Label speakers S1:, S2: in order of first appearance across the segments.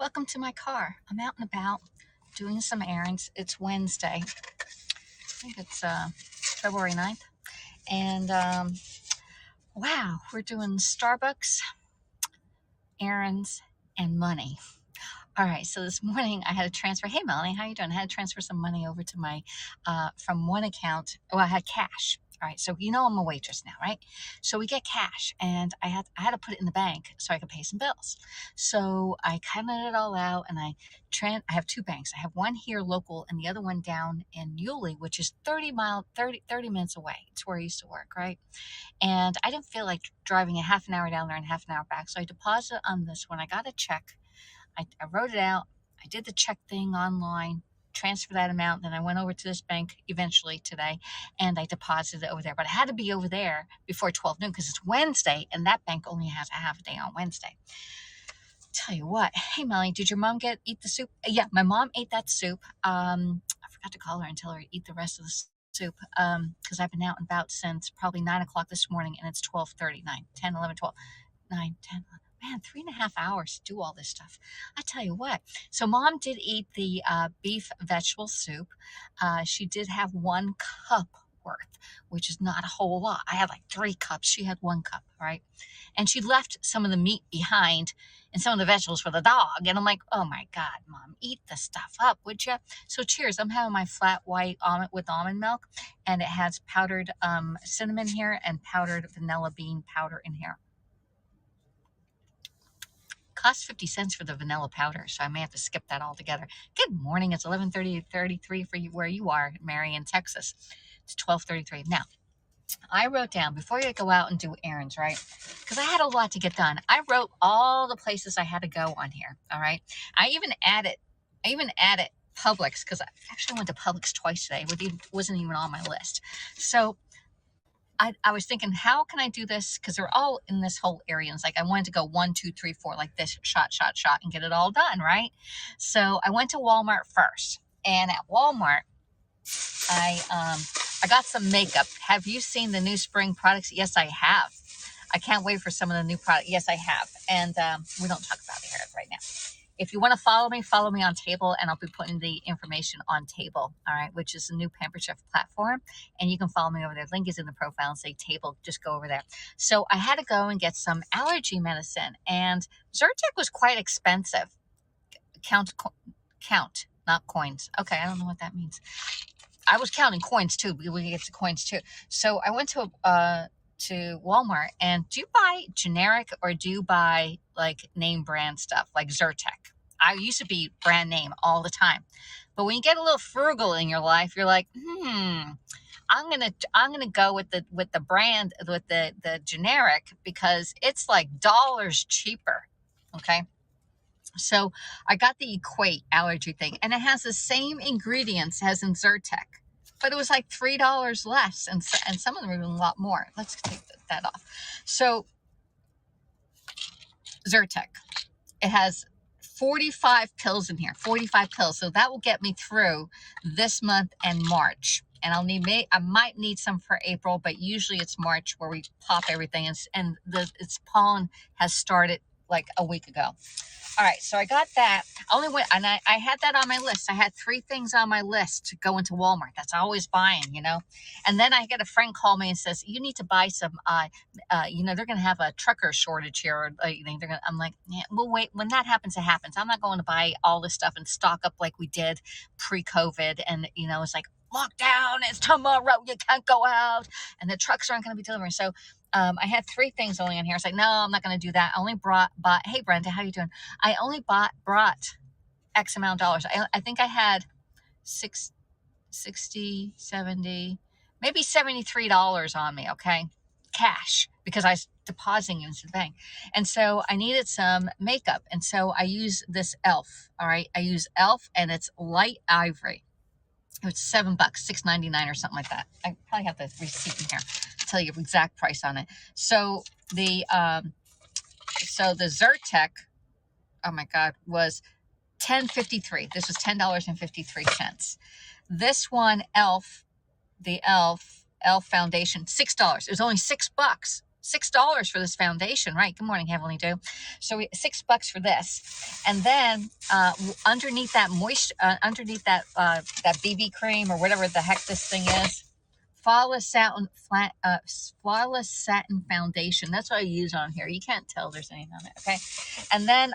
S1: Welcome to my car. I'm out and about doing some errands. It's Wednesday. I think it's February 9th. And wow, we're doing Starbucks, errands, and money. All right, so this morning I had to transfer. Hey, Melanie, how you doing? I had to transfer some money over to my, from one account. Well, I had cash. All right, so you know I'm a waitress now, right? So we get cash, and I had to put it in the bank so I could pay some bills. So I counted it all out, and I have two banks. I have one here local, and the other one down in Yulee, which is 30 minutes away. It's where I used to work, right? And I didn't feel like driving a half an hour down there and half an hour back, so I deposited on this one. I got a check. I wrote it out. I did the check thing online, transferred that amount. Then I went over to this bank eventually today, and I deposited it over there. But I had to be over there before 12 noon because it's Wednesday, and that bank only has a half a day on Wednesday. Tell you what. Hey, Melanie, did your mom eat the soup? Yeah, my mom ate that soup. I forgot to call her and tell her to eat the rest of the soup because I've been out and about since probably 9 o'clock this morning, and it's 12:30, 9, 10, 11, 12, 9, 10, 11. Man, 3.5 hours to do all this stuff. I tell you what. So mom did eat the beef vegetable soup. She did have 1 cup worth, which is not a whole lot. I had like 3 cups. She had 1 cup, right? And she left some of the meat behind and some of the vegetables for the dog. And I'm like, oh my God, Mom, eat the stuff up, would you? So cheers. I'm having my flat white omelet with almond milk, and it has powdered cinnamon here and powdered vanilla bean powder in here. Cost 50 cents for the vanilla powder, so I may have to skip that altogether. Good morning. It's 11:33 for you where you are, Marion, Texas. It's 12:33. Now, I wrote down before you go out and do errands, right? Because I had a lot to get done. I wrote all the places I had to go on here. All right. I even added Publix because I actually went to Publix twice today. It wasn't even on my list. So I was thinking, how can I do this? Because they're all in this whole area. And it's like I wanted to go 1, 2, 3, 4, like this, shot, and get it all done, right? So I went to Walmart first. And at Walmart, I got some makeup. Have you seen the new spring products? Yes, I have. I can't wait for some of the new products. Yes, I have. And we don't talk about hair right now. If you want to follow me on Table, and I'll be putting the information on Table, all right, which is a new Pamper Chef platform, and you can follow me over there. Link is in the profile and say Table, just go over there. So I had to go and get some allergy medicine, and Zyrtec was quite expensive. Count, not coins. Okay, I don't know what that means. I was counting coins too. We can get to coins too. So I went to Walmart, and do you buy generic or do you buy like name brand stuff like Zyrtec? I used to be brand name all the time, but when you get a little frugal in your life, you're like, I'm gonna go with the brand, with the generic, because it's like dollars cheaper. Okay. So I got the Equate allergy thing, and it has the same ingredients as in Zyrtec, but it was like $3 less, and some of them are even a lot more. Let's take that off. So Zyrtec, it has 45 pills in here, 45 pills. So that will get me through this month and March. And I might need some for April, but usually it's March where we pop everything, and its pollen has started like a week ago. All right, so I got that. I only went, and I had that on my list. I had 3 things on my list to go into Walmart. That's always buying, you know. And then I get a friend call me and says, you need to buy some, they're going to have a trucker shortage here. Or, I'm like, yeah, well, wait, when that happens, it happens. I'm not going to buy all this stuff and stock up like we did pre-COVID. And, it's like, lockdown, it's tomorrow, you can't go out, and the trucks aren't going to be delivering. So I had 3 things only on here. It's like, no, I'm not going to do that. I only bought, hey, Brenda, how you doing? I only brought X amount of dollars. I think I had 60, 70, maybe $73 on me, okay? Cash, because I was depositing into the bank. And so I needed some makeup. And so I use this e.l.f., all right? I use e.l.f., and it's light ivory. It's $7, $6.99 or something like that. I probably have the receipt in here to tell you the exact price on it. So the Zyrtec, oh my God, was $10.53. This was $10.53. This one, e.l.f., the e.l.f. Foundation, $6. It was only $6. $6 for this foundation, right? Good morning, Heavenly Dew. So $6 for this, and then underneath that underneath that that BB cream or whatever the heck this thing is, flawless satin foundation. That's what I use on here. You can't tell there's anything on it, okay? And then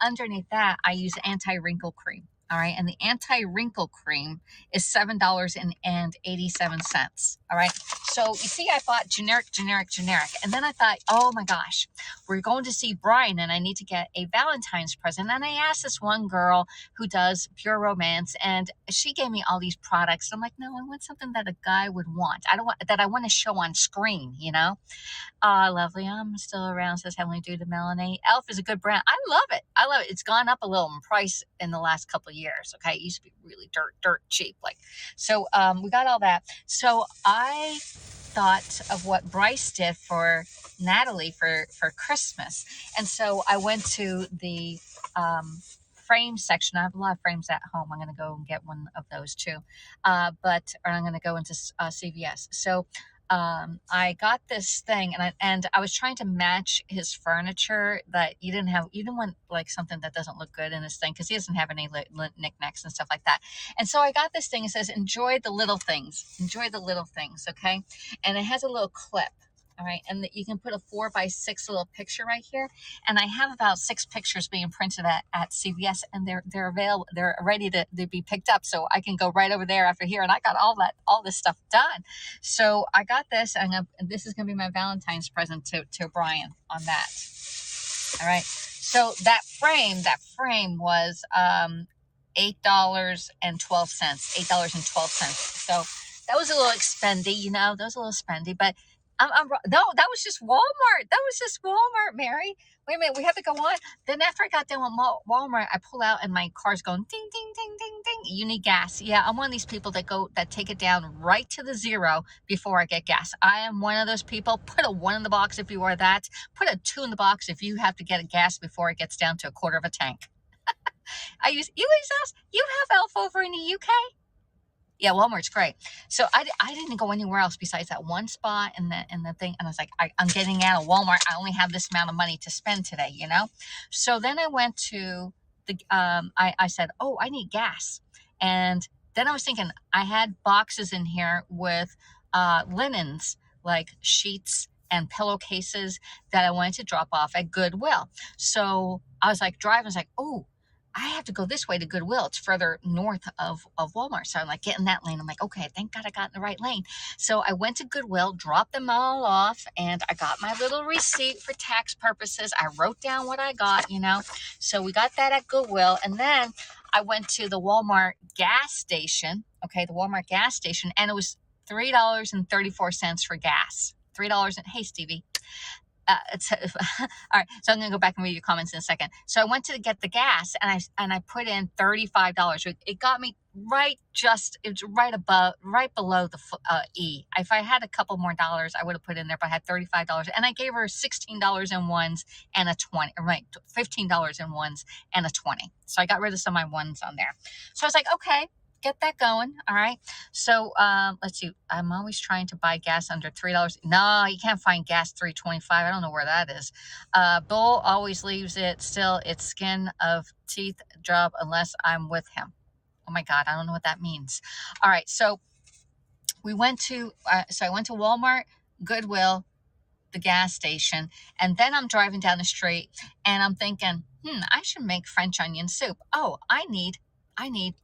S1: underneath that, I use anti-wrinkle cream. All right, and the anti-wrinkle cream is $7.87. All right, so you see, I bought generic, and then I thought, oh my gosh, we're going to see Brian, and I need to get a Valentine's present. And I asked this one girl who does Pure Romance, and she gave me all these products. I'm like, no, I want something that a guy would want. I don't want that I want to show on screen, you know. Lovely. I'm still around, says Heavenly Dew to Melanie. Elf is a good brand. I love it. It's gone up a little in price in the last couple of years. Okay. It used to be really dirt cheap. So we got all that. So I thought of what Bryce did for Natalie for Christmas. And so I went to the, frame section. I have a lot of frames at home. I'm going to go and get one of those too. Or I'm going to go into CVS. So I got this thing, and I was trying to match his furniture that you didn't want like something that doesn't look good in this thing, because he doesn't have any knickknacks and stuff like that. And so I got this thing. It says, enjoy the little things, okay? And it has a little clip. All right, and you can put a 4x6 little picture right here, and I have about 6 pictures being printed at CVS, and they're available. They're ready to be picked up, so I can go right over there after here, and I got all this stuff done. So I got this, and this is gonna be my Valentine's present to Brian on that. All right, so that frame was $8.12. So that was a little expendy, you know. That was a little spendy, but. No, that was just Walmart, Mary. Wait a minute, we have to go on. Then after I got done with Walmart, I pull out and my car's going ding, ding, ding, ding, ding. You need gas. Yeah, I'm one of these people that take it down right to the 0 before I get gas. I am one of those people. Put a 1 in the box if you are that. Put a 2 in the box if you have to get a gas before it gets down to a quarter of a tank. You have Elf over in the UK? Yeah, Walmart's great. So I didn't go anywhere else besides that one spot and the thing. And I was like, I'm getting out of Walmart. I only have this amount of money to spend today, you know? So then I went to I said, oh, I need gas. And then I was thinking, I had boxes in here with linens, like sheets and pillowcases that I wanted to drop off at Goodwill. So I was like driving, I was like, oh, I have to go this way to Goodwill. It's further north of Walmart. So I'm like, get in that lane. I'm like, okay, thank God I got in the right lane. So I went to Goodwill, dropped them all off, and I got my little receipt for tax purposes. I wrote down what I got, you know. So we got that at Goodwill. And then I went to the Walmart gas station, okay, the Walmart gas station, and it was $3.34 for gas. Hey, Stevie. All right, so I'm gonna go back and read your comments in a second. So I went to get the gas, and I put in $35. It got me right below the E. If I had a couple more dollars, I would have put in there, but I had $35, and I gave her $16 in ones and a 20, right, $15 in ones and a 20. So I got rid of some of my ones on there. So I was like, okay, get that going. All right. So let's see. I'm always trying to buy gas under $3. No, you can't find gas $3.25. I don't know where that is. Bull always leaves it still. It's skin of teeth job unless I'm with him. Oh my God, I don't know what that means. All right. So I went to Walmart, Goodwill, the gas station, and then I'm driving down the street and I'm thinking, I should make French onion soup. Oh, I need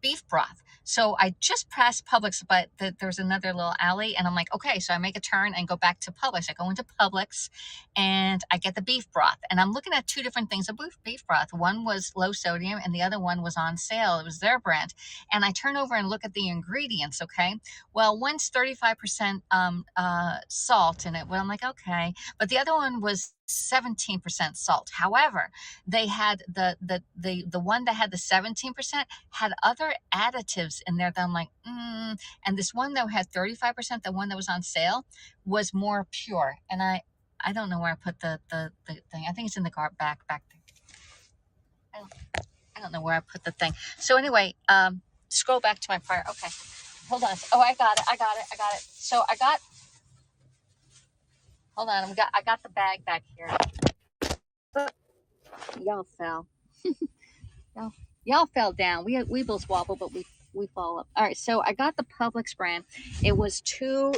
S1: beef broth. So I just passed Publix, but there's another little alley, and I'm like, okay, so I make a turn and go back to Publix. I go into Publix and I get the beef broth, and I'm looking at 2 different things of beef broth. One was low sodium and the other one was on sale. It was their brand. And I turn over and look at the ingredients. Okay. Well, one's 35% salt in it. Well, I'm like, okay. But the other one was 17% salt. However, they had the one that had the 17% had other additives in there that I'm like, and this one that had 35%, the one that was on sale, was more pure. And I don't know where I put the thing. I think it's in the back there. I don't know where I put the thing. So anyway, scroll back to my prior. Okay, hold on. Oh, I got it. So I got Hold on, I got the bag back here. Y'all fell. Y'all fell down. We both wobble, but we fall up. All right, so I got the Publix brand. It was two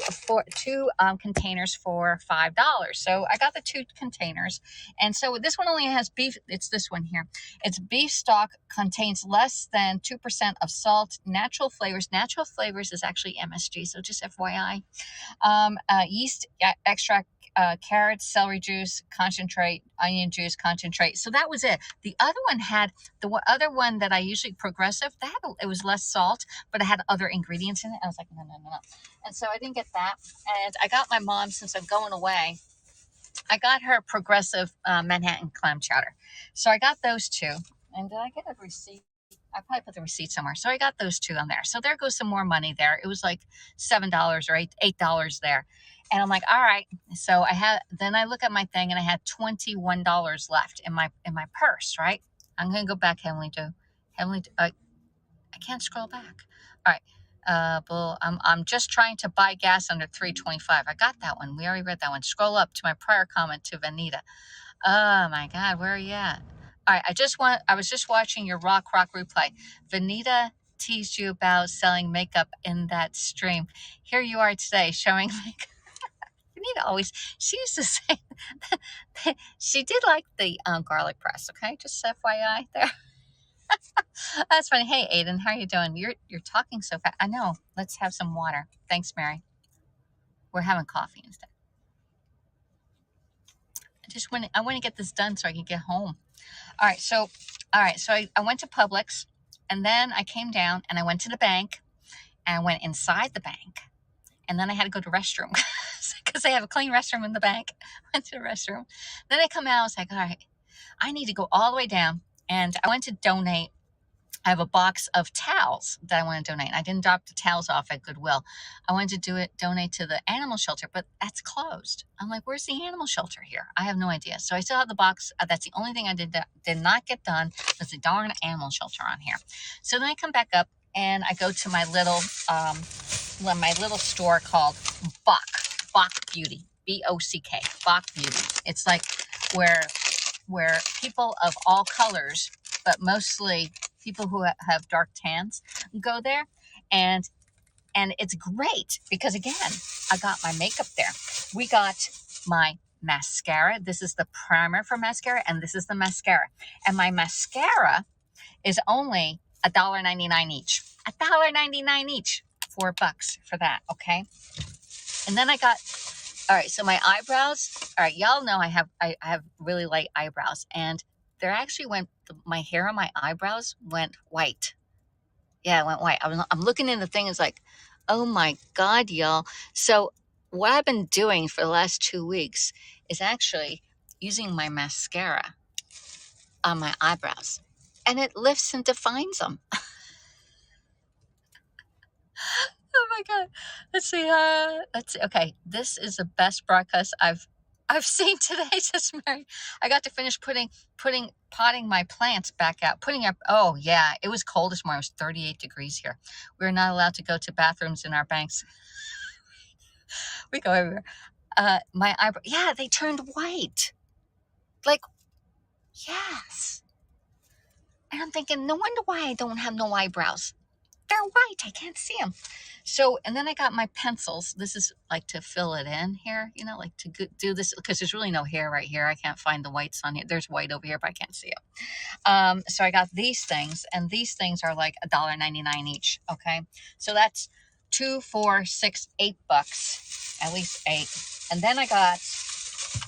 S1: containers for $5. So I got the 2 containers, and so this one only has beef. It's this one here. It's beef stock, contains less than 2% of salt, natural flavors. Natural flavors is actually MSG, so just FYI. Yeast extract, carrots, celery juice, concentrate, onion juice, concentrate. So that was it. The other one had other one that I usually Progressive. It was less salt, but it had other ingredients in it. I was like, no. And so I didn't get that. And I got my mom, since I'm going away, I got her Progressive Manhattan clam chowder. So I got those 2. And did I get a receipt? I probably put the receipt somewhere. So I got those 2 on there. So there goes some more money there. It was like $7 or $8 there. And I'm like, all right. So then I look at my thing and I had $21 left in my purse, right? I'm going to go back, I can't scroll back. All right. I'm just trying to buy gas under $3.25. I got that one. We already read that one. Scroll up to my prior comment to Vanita. Oh my God, where are you at? All right, I was just watching your rock replay. Vanita teased you about selling makeup in that stream. Here you are today showing makeup. Vanita she used to say, she did like the garlic press, okay? Just FYI there. That's funny. Hey, Aiden, how are you doing? You're talking so fast. I know. Let's have some water. Thanks, Mary. We're having coffee instead. I want to get this done so I can get home. All right, so I went to Publix, and then I came down and I went to the bank, and I went inside the bank, and then I had to go to the restroom because they have a clean restroom in the bank. Went to the restroom. Then I come out, I was like, all right, I need to go all the way down, and I went to donate. I have a box of towels that I want to donate. I didn't drop the towels off at Goodwill. I wanted to donate to the animal shelter, but that's closed. I'm like, where's the animal shelter here? I have no idea. So I still have the box. That's the only thing I did not get done, was the darn animal shelter on here. So then I come back up and I go to my little store called Bach Beauty, BOCK, Bach Beauty. It's like where people of all colors, but mostly people who have dark tans, go there, and it's great because, again, I got my makeup there. We got my mascara. This is the primer for mascara, and this is the mascara. And my mascara is only $1.99 each. $1.99 each. $4 for that, okay? And then I got, all right, so my eyebrows, all right, y'all know I have really light eyebrows, and my hair on my eyebrows went white. Yeah, it went white. I'm looking in the thing, it's like, oh my God, y'all. So what I've been doing for the last 2 weeks is actually using my mascara on my eyebrows, and it lifts and defines them. Oh my God. Let's see. Okay. This is the best broadcast I've seen today, says Mary. I got to finish potting my plants back out. Oh yeah, it was cold this morning. It was 38 degrees here. We're not allowed to go to bathrooms in our banks. We go everywhere. My eyebrow, yeah, they turned white. Like, yes. And I'm thinking, no wonder why I don't have no eyebrows. They're white. I can't see them. So, and then I got my pencils. This is like to fill it in here, like to do this, because there's really no hair right here. I can't find the whites on here. There's white over here, but I can't see it. So I got these things, and these things are like $1.99 each. Okay. So that's $2, $4, $6, $8, at least 8. And then I got,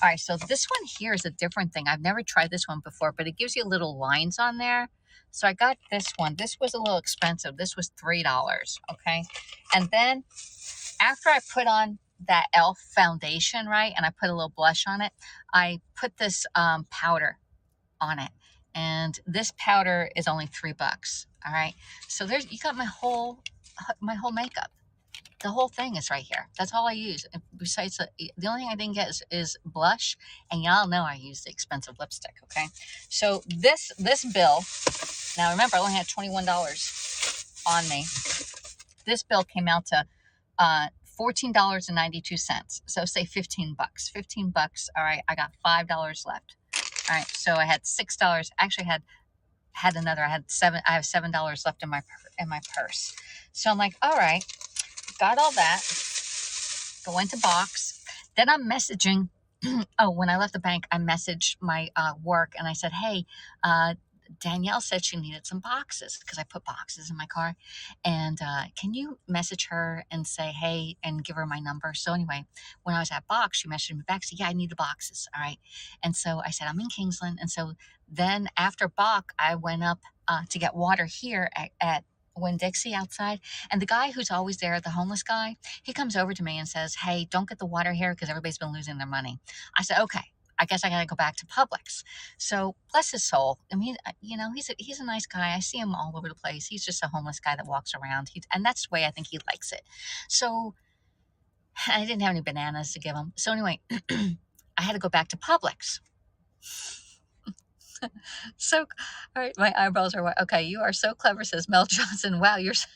S1: all right, so this one here is a different thing. I've never tried this one before, but it gives you little lines on there. So I got this one. This was a little expensive. This was $3, okay? And then after I put on that e.l.f. foundation, right, and I put a little blush on it, I put this powder on it. And this powder is only $3, all right? So you got my whole makeup. The whole thing is right here. That's all I use. Besides, the only thing I didn't get is blush, and y'all know I use the expensive lipstick, okay? So this bill, now remember, I only had $21 on me. This bill came out to $14.92. So say 15 bucks. 15 bucks. All right, I got $5 left. All right, so I had $6. Actually, had another. I have $7 left in my purse. So I'm like, all right, got all that. Go into box. Then I'm messaging. Oh, when I left the bank, I messaged my work and I said, hey, Danielle said she needed some boxes because I put boxes in my car. And can you message her and say, hey, and give her my number? So anyway, when I was at Box, she messaged me back, said, yeah, I need the boxes. All right. And so I said, I'm in Kingsland. And so then after Bach, I went up to get water here at Winn-Dixie outside. And the guy who's always there, the homeless guy, he comes over to me and says, hey, don't get the water here because everybody's been losing their money. I said, okay. I guess I got to go back to Publix. So bless his soul. I mean, you know, he's a nice guy. I see him all over the place. He's just a homeless guy that walks around. And that's the way I think he likes it. So I didn't have any bananas to give him. So anyway, I had to go back to Publix. So, all right, my eyebrows are white. Okay, you are so clever, says Mel Johnson. Wow, you're so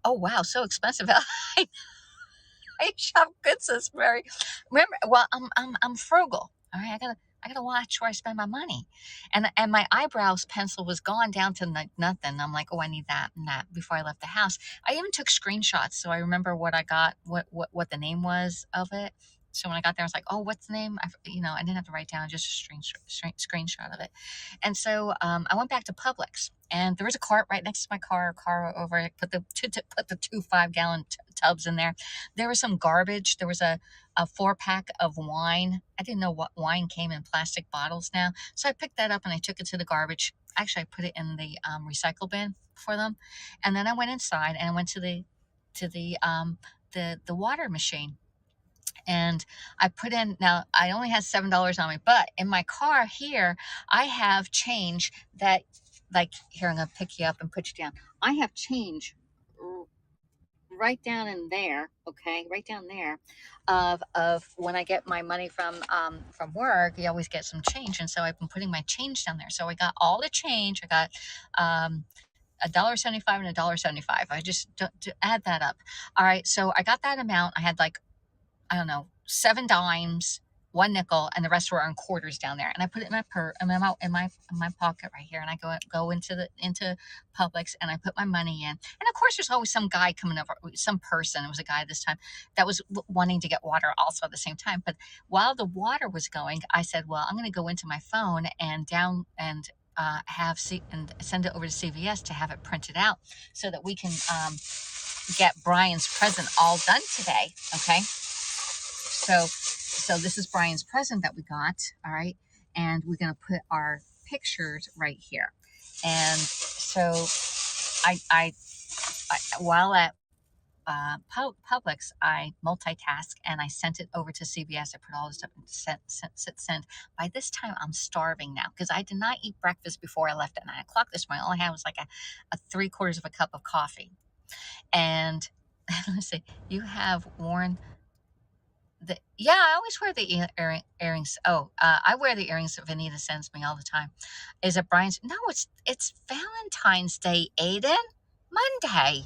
S1: oh wow, so expensive. I shop good, says Mary. Remember, well, I'm frugal. All right, I gotta watch where I spend my money, and my eyebrows pencil was gone down to nothing. I'm like, oh, I need that and that before I left the house. I even took screenshots so I remember what I got, what the name was of it. So when I got there, I was like, oh, what's the name? I didn't have to write down, just a screenshot of it. And so I went back to Publix, and there was a cart right next to my car over it. Put the two 5-gallon tubs in there. There was some garbage. There was a 4-pack of wine. I didn't know what wine came in plastic bottles now. So I picked that up and I took it to the garbage. Actually, I put it in the recycle bin for them. And then I went inside and I went to the water machine. And I put in, now I only had $7 on me, but in my car here, I have change that, like, here, I'm going to pick you up and put you down. I have change right down in there, okay, right down there, of when I get my money from work, you always get some change, and so I've been putting my change down there. So I got all the change. I got $1.75 and $1.75. I just to add that up. All right, so I got that amount. I had, like, I don't know, 7 dimes, 1 nickel, and the rest were in quarters down there. And I put it in my pocket right here. And I go into Publix and I put my money in. And of course, there's always some guy coming over, some person. It was a guy this time that was wanting to get water also at the same time. But while the water was going, I said, well, I'm going to go into my phone and send it over to CVS to have it printed out so that we can get Brian's present all done today. Okay. So this is Brian's present that we got, all right? And we're going to put our pictures right here. And so I while at Publix, I multitask and I sent it over to CVS. I put all this stuff and sent. By this time, I'm starving now because I did not eat breakfast before I left at 9 o'clock this morning. All I had was like a 3/4 of a cup of coffee. And let's see, you have worn... Yeah, I always wear the earrings. Oh, I wear the earrings that Vanita sends me all the time. Is it Brian's? No, it's Valentine's Day, Aiden. Monday.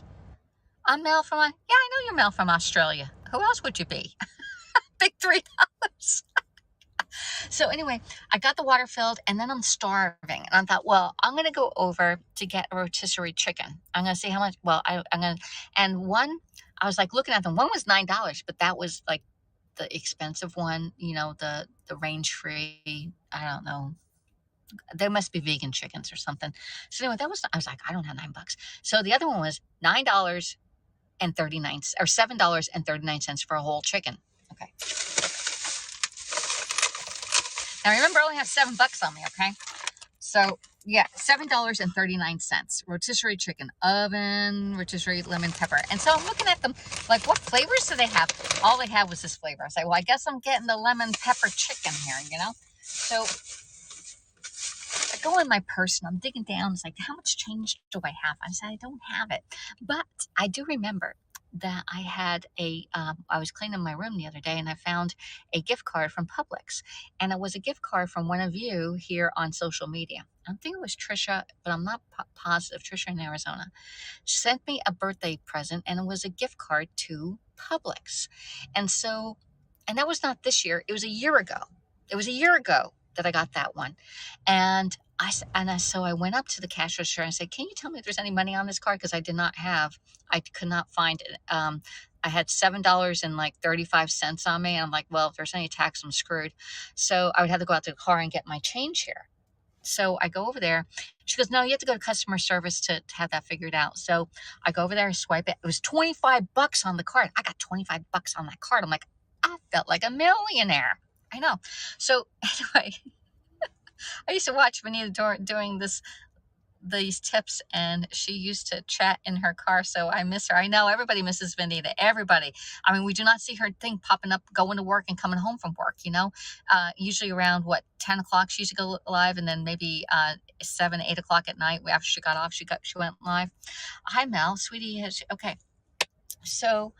S1: I'm Mel from... Yeah, I know you're Mel from Australia. Who else would you be? Big $3. So anyway, I got the water filled and then I'm starving. And I thought, well, I'm going to go over to get a rotisserie chicken. I'm going to see how much... Well, I'm going to... And one, I was like looking at them. One was $9, but that was like the expensive one, the range free. I don't know. There must be vegan chickens or something. So anyway, I was like, I don't have $9. So the other one was $9.39 or $7.39 for a whole chicken. Okay. Now remember, I only have $7 on me. Okay. So yeah, $7.39. Rotisserie chicken, oven, rotisserie lemon pepper. And so I'm looking at them like, what flavors do they have? All they had was this flavor. I was like, well, I guess I'm getting the lemon pepper chicken here, So I go in my purse and I'm digging down. It's like, how much change do I have? I said, I don't have it. But I do remember that I had I was cleaning my room the other day and I found a gift card from Publix. And it was a gift card from one of you here on social media. I think it was Trisha, but I'm not positive. Trisha in Arizona sent me a birthday present and it was a gift card to Publix. And so, and that was not this year, it was a year ago. It was a year ago that I got that one. And so I went up to the cash register and I said, can you tell me if there's any money on this card? Because I could not find it. I had $7.35 on me. And I'm like, well, if there's any tax, I'm screwed. So I would have to go out to the car and get my change here. So I go over there. She goes, no, you have to go to customer service to have that figured out. So I go over there and swipe it. It was $25 on the card. I got $25 on that card. I'm like, I felt like a millionaire. I know. So anyway, I used to watch Vanita doing these tips, and she used to chat in her car, so I miss her. I know everybody misses Vanita. Everybody. I mean, we do not see her thing popping up, going to work and coming home from work, usually around 10 o'clock she used to go live, and then maybe 7, 8 o'clock at night after she got off, she went live. Hi, Mel, sweetie. Okay, so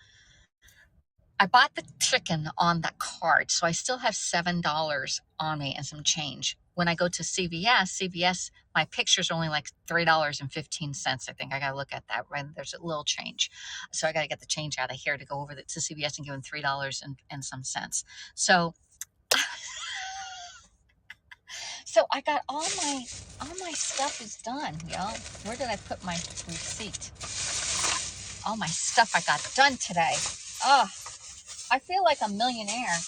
S1: I bought the chicken on that card, so I still have $7 on me and some change. When I go to CVS, my pictures are only like $3.15. I think I got to look at that, right? There's a little change. So I got to get the change out of here to go over to CVS and give them $3 and some cents. So I got all my stuff is done, y'all. Where did I put my receipt? All my stuff I got done today. Oh, I feel like a millionaire.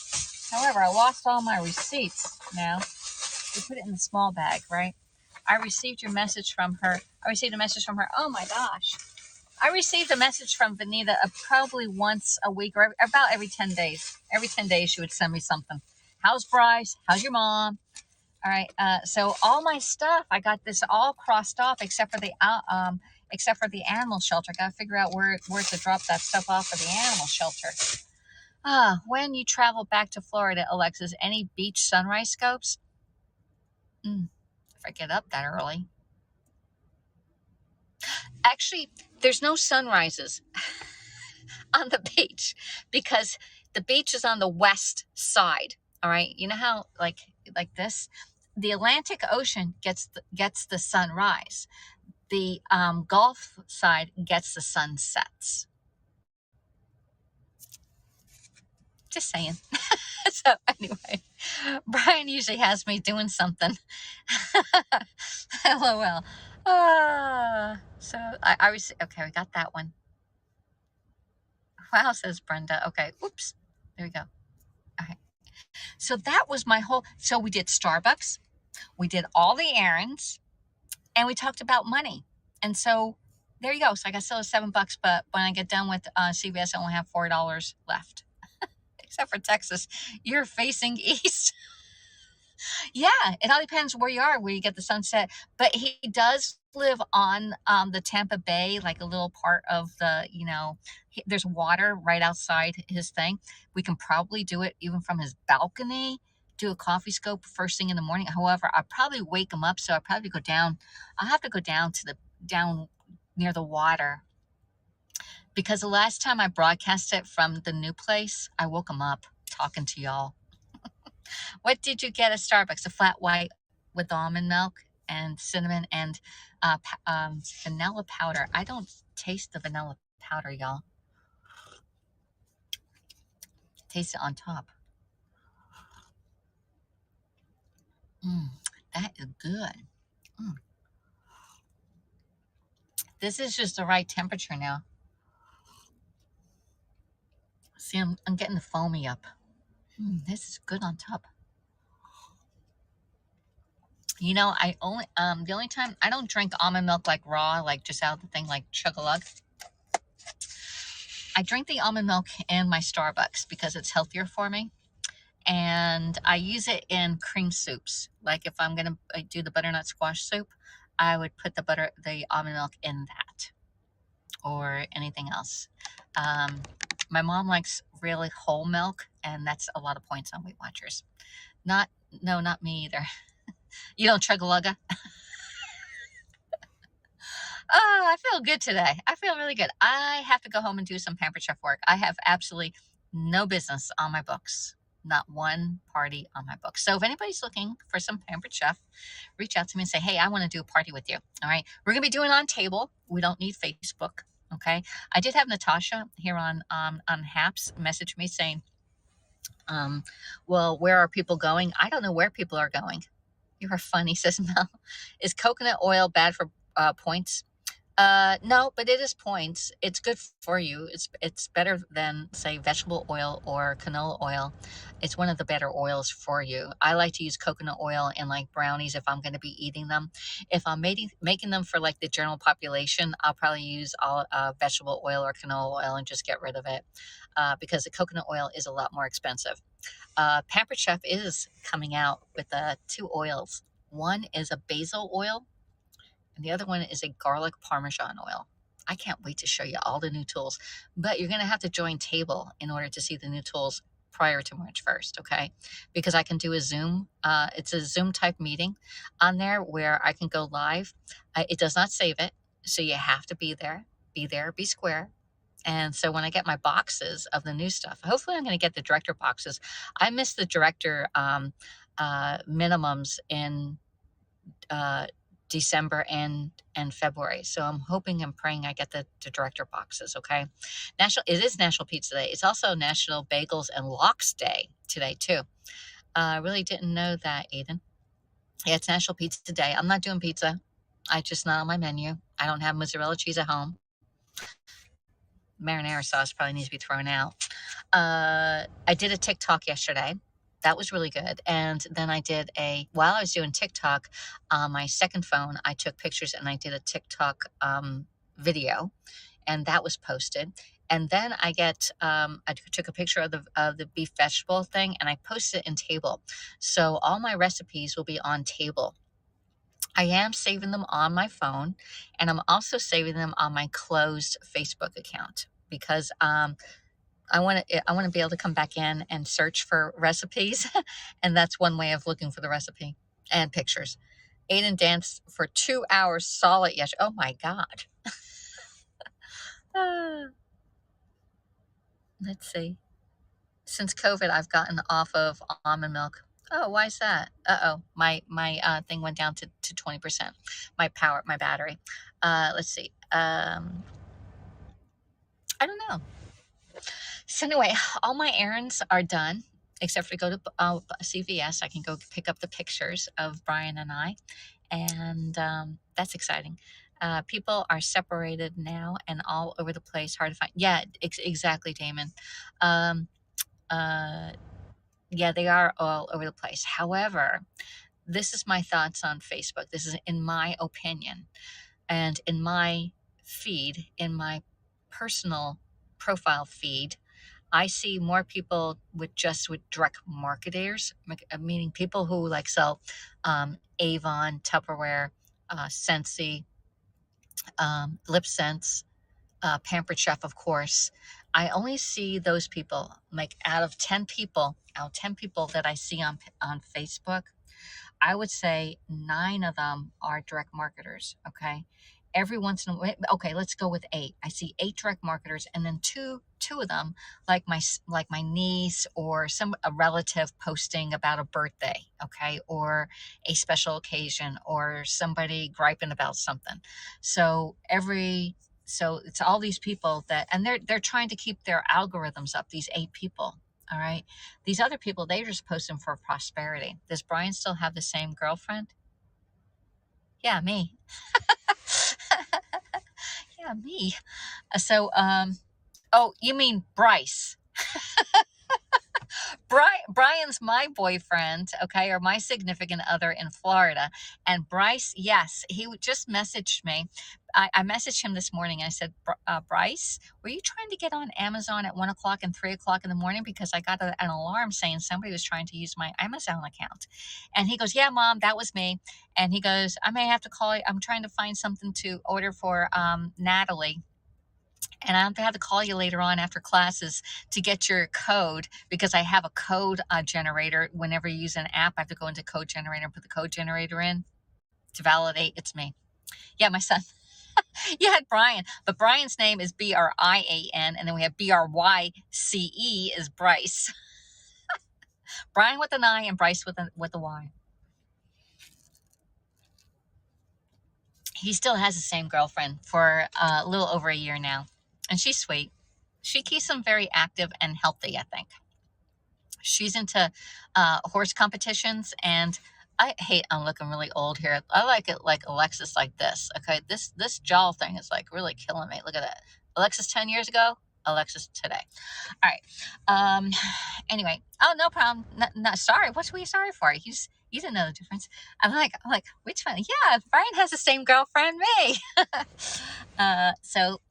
S1: However, I lost all my receipts now. We put it in the small bag, right? I received a message from her. Oh my gosh. I received a message from Vanita probably once a week or about every 10 days. Every 10 days she would send me something. How's Bryce? How's your mom? All right. So all my stuff, I got this all crossed off except for the animal shelter. I got to figure out where to drop that stuff off for the animal shelter. When you travel back to Florida, Alexis, any beach sunrise scopes? If I get up that early. Actually, there's no sunrises on the beach because the beach is on the west side. All right. You know how like this, the Atlantic Ocean gets the sunrise. The Gulf side gets the sunsets. Just saying. So anyway, Brian usually has me doing something. LOL. So I was okay. We got that one. Wow, says Brenda. Okay, oops. There we go. Okay. So that was my whole. So we did Starbucks, we did all the errands, and we talked about money. And so there you go. So I got still $7, but when I get done with CVS, I only have $4 left. Except for Texas, you're facing east. Yeah, it all depends where you are, where you get the sunset. But he does live on the Tampa Bay, like a little part of the, there's water right outside his thing. We can probably do it even from his balcony, do a coffee scope first thing in the morning. However, I'll probably wake him up, so I'll probably go down. I'll have to go down near the water. Because the last time I broadcast it from the new place, I woke him up talking to y'all. What did you get at Starbucks? A flat white with almond milk and cinnamon and vanilla powder. I don't taste the vanilla powder, y'all. Taste it on top. That is good. This is just the right temperature now. See, I'm getting the foamy up. This is good on top. I only the only time I don't drink almond milk like raw, like just out of the thing, like chug-a-lug. I drink the almond milk in my Starbucks because it's healthier for me, and I use it in cream soups. Like if I'm gonna do the butternut squash soup, I would put the almond milk in that, or anything else. My mom likes really whole milk, and that's a lot of points on Weight Watchers. Not me either. You don't chug-a-lugga? Oh, I I feel good today. I feel really good. I have to go home and do some Pampered Chef work. I have absolutely no business on my books. Not one party on my books. So if anybody's looking for some Pampered Chef, reach out to me and say, hey, I want to do a party with you. All right. We're going to be doing on table. We don't need Facebook. Okay. I did have Natasha here on Haps message me saying, well, where are people going? I don't know where people are going. You're funny, says Mel. Is coconut oil bad for points? No, but it is points. It's good for you. It's better than, say, vegetable oil or canola oil. It's one of the better oils for you. I like to use coconut oil in like brownies if I'm going to be eating them. If I'm making them for like the general population, I'll probably use all vegetable oil or canola oil and just get rid of it because the coconut oil is a lot more expensive. Pampered Chef is coming out with two oils. One is a basil oil, and the other one is a garlic parmesan oil. I can't wait to show you all the new tools, but you're going to have to join table in order to see the new tools prior to March 1st, okay? Because I can do a Zoom, it's a Zoom type meeting on there where I can go live. It does not save it, so you have to be there, be square. And so when I get my boxes of the new stuff, hopefully I'm going to get the director boxes. I missed the director minimums in December and February. So I'm hoping and praying I get the director boxes, okay? It is National Pizza Day. It's also National Bagels and Lox Day today, too. I really didn't know that, Aiden. Yeah, it's National Pizza Day. I'm not doing pizza. I just not on my menu. I don't have mozzarella cheese at home. Marinara sauce probably needs to be thrown out. I did a TikTok yesterday. That was really good. And then I did while I was doing TikTok on my second phone, I took pictures and I did a TikTok video, and that was posted. And then I took a picture of the beef vegetable thing, and I posted it in Table. So all my recipes will be on Table. I am saving them on my phone, and I'm also saving them on my closed Facebook account because I want to be able to come back in and search for recipes, and that's one way of looking for the recipe and pictures. Aiden danced for 2 hours solid yesterday. Oh my God. Let's see. Since COVID, I've gotten off of almond milk. Oh, why is that? Uh-oh, my thing went down to 20%. My battery. Let's see. I don't know. So anyway, all my errands are done, except for to go to CVS. I can go pick up the pictures of Brian and I, and that's exciting. People are separated now and all over the place, hard to find. Yeah, exactly, Damon. Yeah, they are all over the place. However, this is my thoughts on Facebook. This is in my opinion, and in my feed, in my personal profile feed, I see more people with direct marketers, meaning people who like sell Avon, Tupperware, Scentsy, Lip Sense, Pampered Chef, of course. I only see those people, like out of 10 people that I see on Facebook, I would say 9 of them are direct marketers, okay? Every once in a while, okay, let's go with 8. I see 8 direct marketers, and then two of them, like my niece or a relative posting about a birthday, okay, or a special occasion, or somebody griping about something. So it's all these people and they're trying to keep their algorithms up. These 8 people. All right. These other people, they're just posting for prosperity. Does Brian still have the same girlfriend? Yeah, me. Yeah, me. So, oh, you mean Bryce? Brian's my boyfriend, okay, or my significant other in Florida. And Bryce, yes, he just messaged me. I messaged him this morning. I said, Bryce, were you trying to get on Amazon at 1 o'clock and 3 o'clock in the morning? Because I got an alarm saying somebody was trying to use my Amazon account. And he goes, yeah, Mom, that was me. And he goes, I may have to call you. I'm trying to find something to order for Natalie. And I have to call you later on after classes to get your code, because I have a code generator. Whenever you use an app, I have to go into code generator and put the code generator in to validate it's me. Yeah, my son. You had Brian, but Brian's name is Brian, and then we have Bryce is Bryce. Brian with an I and Bryce with a Y. He still has the same girlfriend for a little over a year now, and she's sweet. She keeps him very active and healthy, I think. She's into horse competitions, and I hate, I'm looking really old here. I like it like Alexis like this. Okay, this jaw thing is like really killing me. Look at that. Alexis 10 years ago, Alexis today. All right. Anyway, oh, no problem. Not sorry. What were you sorry for? You didn't know the difference. I'm like, which one? Yeah, Brian has the same girlfriend, me. So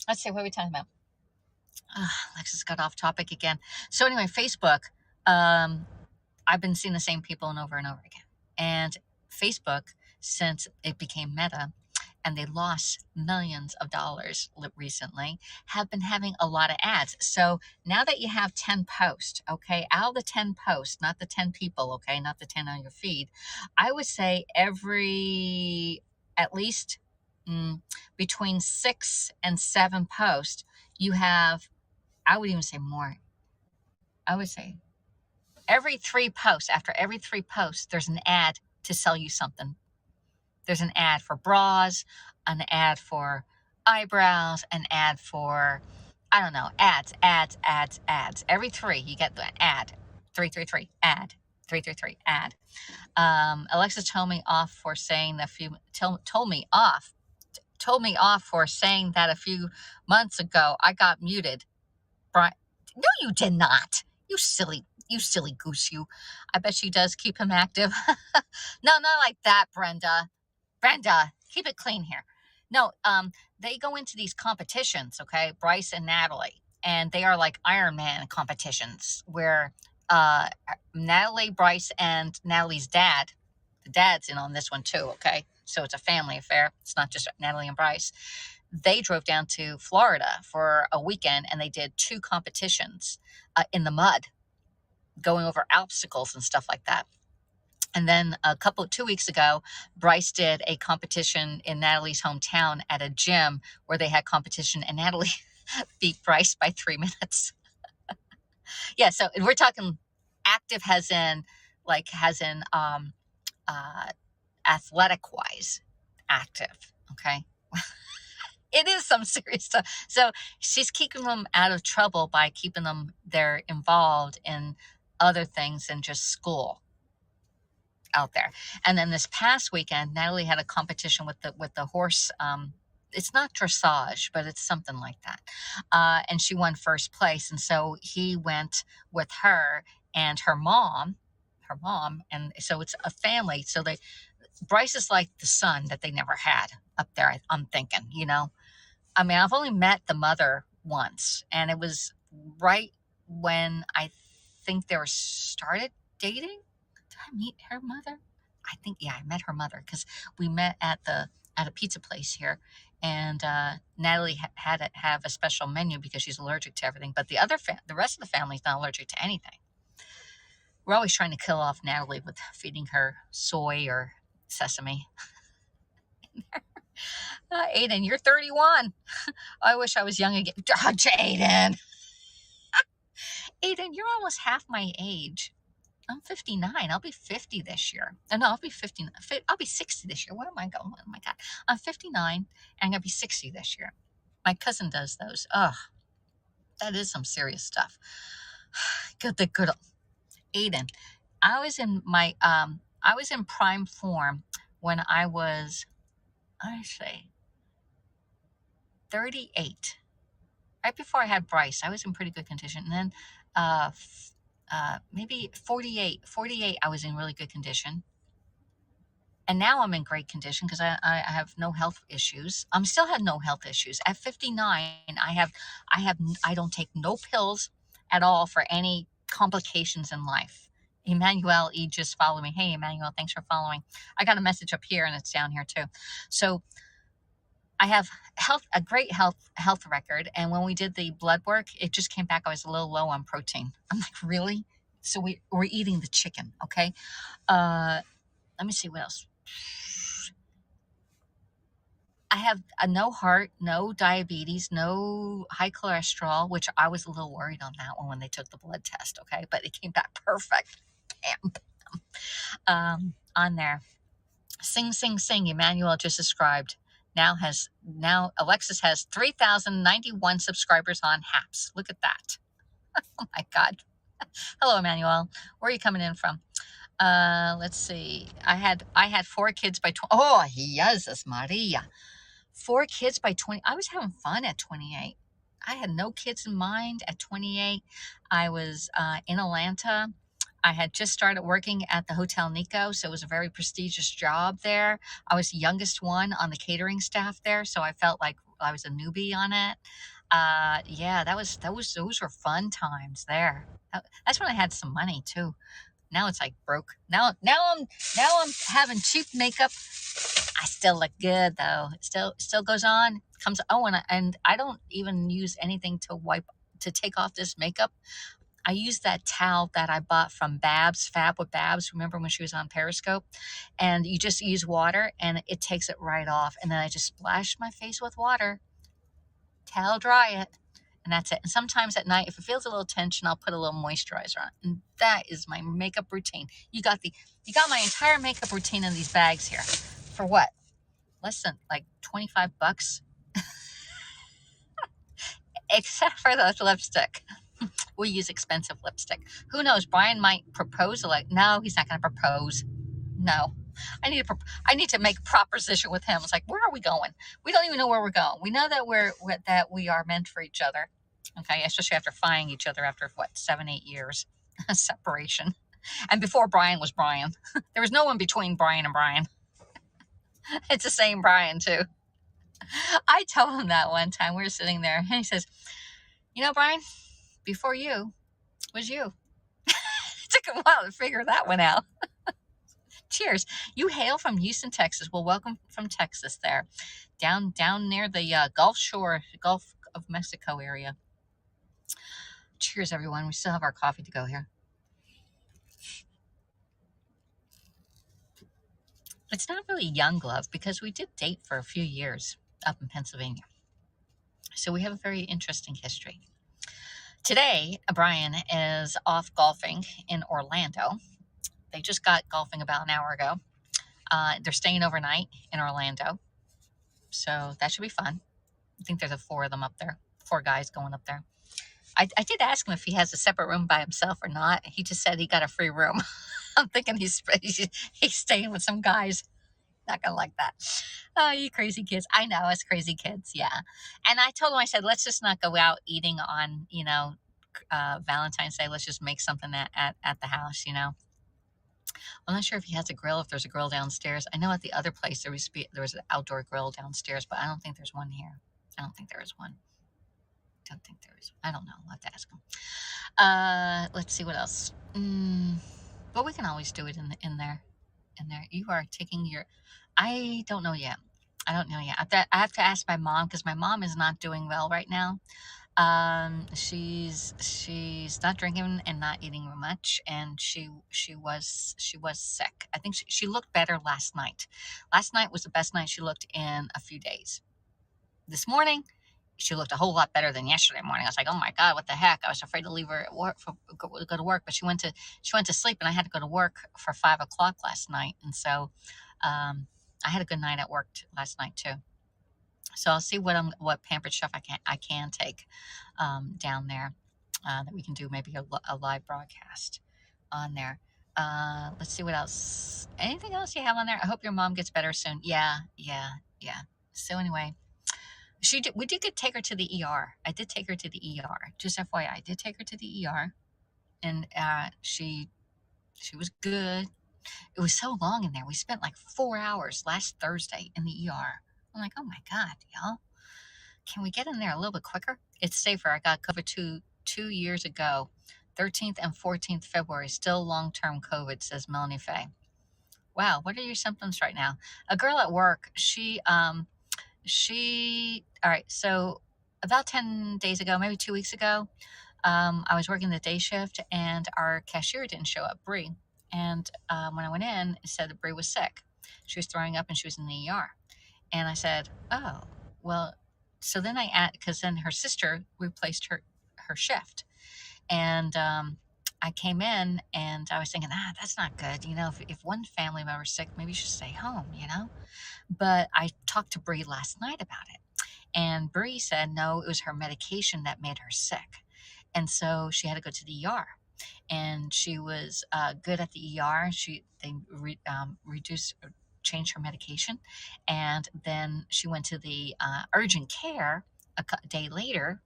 S1: let's see, what are we talking about? Alexis got off topic again. So anyway, Facebook, I've been seeing the same people over and over again. And Facebook, since it became Meta, and they lost millions of dollars recently, have been having a lot of ads. So now that you have 10 posts, okay, out of the 10 posts, not the 10 people, okay, not the 10 on your feed, I would say at least between 6 and 7 posts, you have, I would even say more. I would say every 3 posts, after every 3 posts, there's an ad to sell you something. There's an ad for bras, an ad for eyebrows, an ad for, I don't know, ads. Every 3, you get the ad. 333, ad. 333, ad. Alexis told me off for saying told me off for saying that a few months ago I got muted. Brian, no, you did not. You silly goose, you. I bet she does keep him active. No, not like that, Brenda, keep it clean here. No, they go into these competitions, okay, Bryce and Natalie, and they are like Ironman competitions where Natalie, Bryce, and Natalie's dad, the dad's in on this one too, okay? So it's a family affair. It's not just Natalie and Bryce. They drove down to Florida for a weekend, and they did 2 competitions in the mud, going over obstacles and stuff like that. And then 2 weeks ago, Bryce did a competition in Natalie's hometown at a gym where they had competition, and Natalie beat Bryce by 3 minutes. Yeah, so we're talking active as in athletic wise active, okay? It is some serious stuff. So she's keeping them out of trouble by keeping them they're involved in other things than just school out there. And then this past weekend, Natalie had a competition with the horse. It's not dressage, but it's something like that. And she won first place. And so he went with her and her mom, and so it's a family. So Bryce is like the son that they never had up there. I'm thinking, I mean, I've only met the mother once, and it was right when I think they were started dating. Did I meet her mother? I think, yeah, I met her mother because we met at a pizza place here, and Natalie had to have a special menu because she's allergic to everything. But the rest of the family is not allergic to anything. We're always trying to kill off Natalie with feeding her soy or sesame. Aiden, you're 31. I wish I was young again. Aiden. Aiden, you're almost half my age. I'm 59. I'll be 50 this year. No, I'll be 59. I'll be 60 this year. Where am I going? Oh my God. I'm 59 and I'm going to be 60 this year. My cousin does those. Ugh. That is some serious stuff. Good. Aiden. I was in prime form when I was, I say, 38. Right before I had Bryce, I was in pretty good condition. And then maybe 48, I was in really good condition. And now I'm in great condition because I have no health issues. I'm still had no health issues. At 59, I don't take no pills at all for any complications in life. Emmanuel E just followed me. Hey, Emmanuel, thanks for following. I got a message up here and it's down here too. So I have a great health record. And when we did the blood work, it just came back. I was a little low on protein. I'm like, really? So we're eating the chicken. Okay. Let me see what else. I have no heart, no diabetes, no high cholesterol, which I was a little worried on that one when they took the blood test, okay? But it came back perfect. Bam. On there. Sing, sing, sing, Emmanuel just described. Now Alexis has 3,091 subscribers on Haps. Look at that. Oh my God. Hello, Emmanuel. Where are you coming in from? Let's see. I had 4 kids by 20. Oh, Jesus Maria. 4 kids by 20. I was having fun at 28. I had no kids in mind at 28. I was in Atlanta. I had just started working at the Hotel Nico, so it was a very prestigious job there. I was the youngest one on the catering staff there, so I felt like I was a newbie on it. Yeah, those were fun times there. That's when I had some money too. Now it's like broke. Now I'm having cheap makeup. I still look good though. It still goes on. Comes and I don't even use anything to take off this makeup. I use that towel that I bought from Babs, Fab with Babs. Remember when she was on Periscope? And you just use water and it takes it right off. And then I just splash my face with water, towel dry it, and that's it. And sometimes at night, if it feels a little tension, I'll put a little moisturizer on. And that is my makeup routine. You got my entire makeup routine in these bags here. For what? Less than like $25. Except for the lipstick. We'll use expensive lipstick. Who knows? Brian might propose. No, he's not going to propose. No. I need to make a proposition with him. It's like, where are we going? We don't even know where we're going. We know that we are meant for each other. Okay, especially after finding each other after 7-8 years separation. And before Brian was Brian. There was no one between Brian and Brian. It's the same Brian too. I told him that one time. We were sitting there and he says, you know, Brian, before you was you. It took a while to figure that one out. Cheers. You hail from Houston, Texas. Well, welcome from Texas there. Down near the Gulf of Mexico area. Cheers, everyone. We still have our coffee to go here. It's not really young love because we did date for a few years up in Pennsylvania. So we have a very interesting history. Today, Brian is off golfing in Orlando. They just got golfing about an hour ago. They're staying overnight in Orlando. So that should be fun. I think there's 4 of them up there. 4 guys going up there. I did ask him if he has a separate room by himself or not. He just said he got a free room. I'm thinking he's staying with some guys. Not gonna like that. Oh, you crazy kids. I know, it's crazy kids, yeah. And I told him, I said, let's just not go out eating on, Valentine's Day. Let's just make something at the house, I'm not sure if he has a grill, if there's a grill downstairs. I know at the other place there was an outdoor grill downstairs, but I don't think there's one here. I don't think there is one. I don't know. I'll have to ask him. Let's see what else. But we can always do it in there. You are taking your... I don't know yet. I have to ask my mom because my mom is not doing well right now. She's not drinking and not eating much, and she was sick. I think she looked better last night. Last night was the best night she looked in a few days. This morning, she looked a whole lot better than yesterday morning. I was like, oh my God, what the heck? I was afraid to leave her at work go to work, but she went to sleep, and I had to go to work for 5 o'clock last night, and so I had a good night at work last night too. So I'll see what pampered stuff I can take down there that we can do maybe a live broadcast on there. Let's see what else. Anything else you have on there? I hope your mom gets better soon. Yeah. So anyway, we did take her to the ER. I did take her to the ER. Just FYI, I did take her to the ER, and she was good. It was so long in there. We spent like 4 hours last Thursday in the ER. I'm like, oh my God, y'all. Can we get in there a little bit quicker? It's safer. I got COVID 2 years ago, 13th and 14th February. Still long-term COVID, says Melanie Faye. Wow, what are your symptoms right now? A girl at work, all right, so about 10 days ago, maybe 2 weeks ago, I was working the day shift, and our cashier didn't show up, Bree. And when I went in, it said that Bree was sick. She was throwing up, and she was in the ER. And I said, oh, well, so then because then her sister replaced her shift. And I came in and I was thinking, that's not good. If one family member's sick, maybe you should stay home. But I talked to Bree last night about it. And Bree said, no, it was her medication that made her sick. And so she had to go to the ER. And she was good at the ER. They reduced, changed her medication. And then she went to the urgent care a day later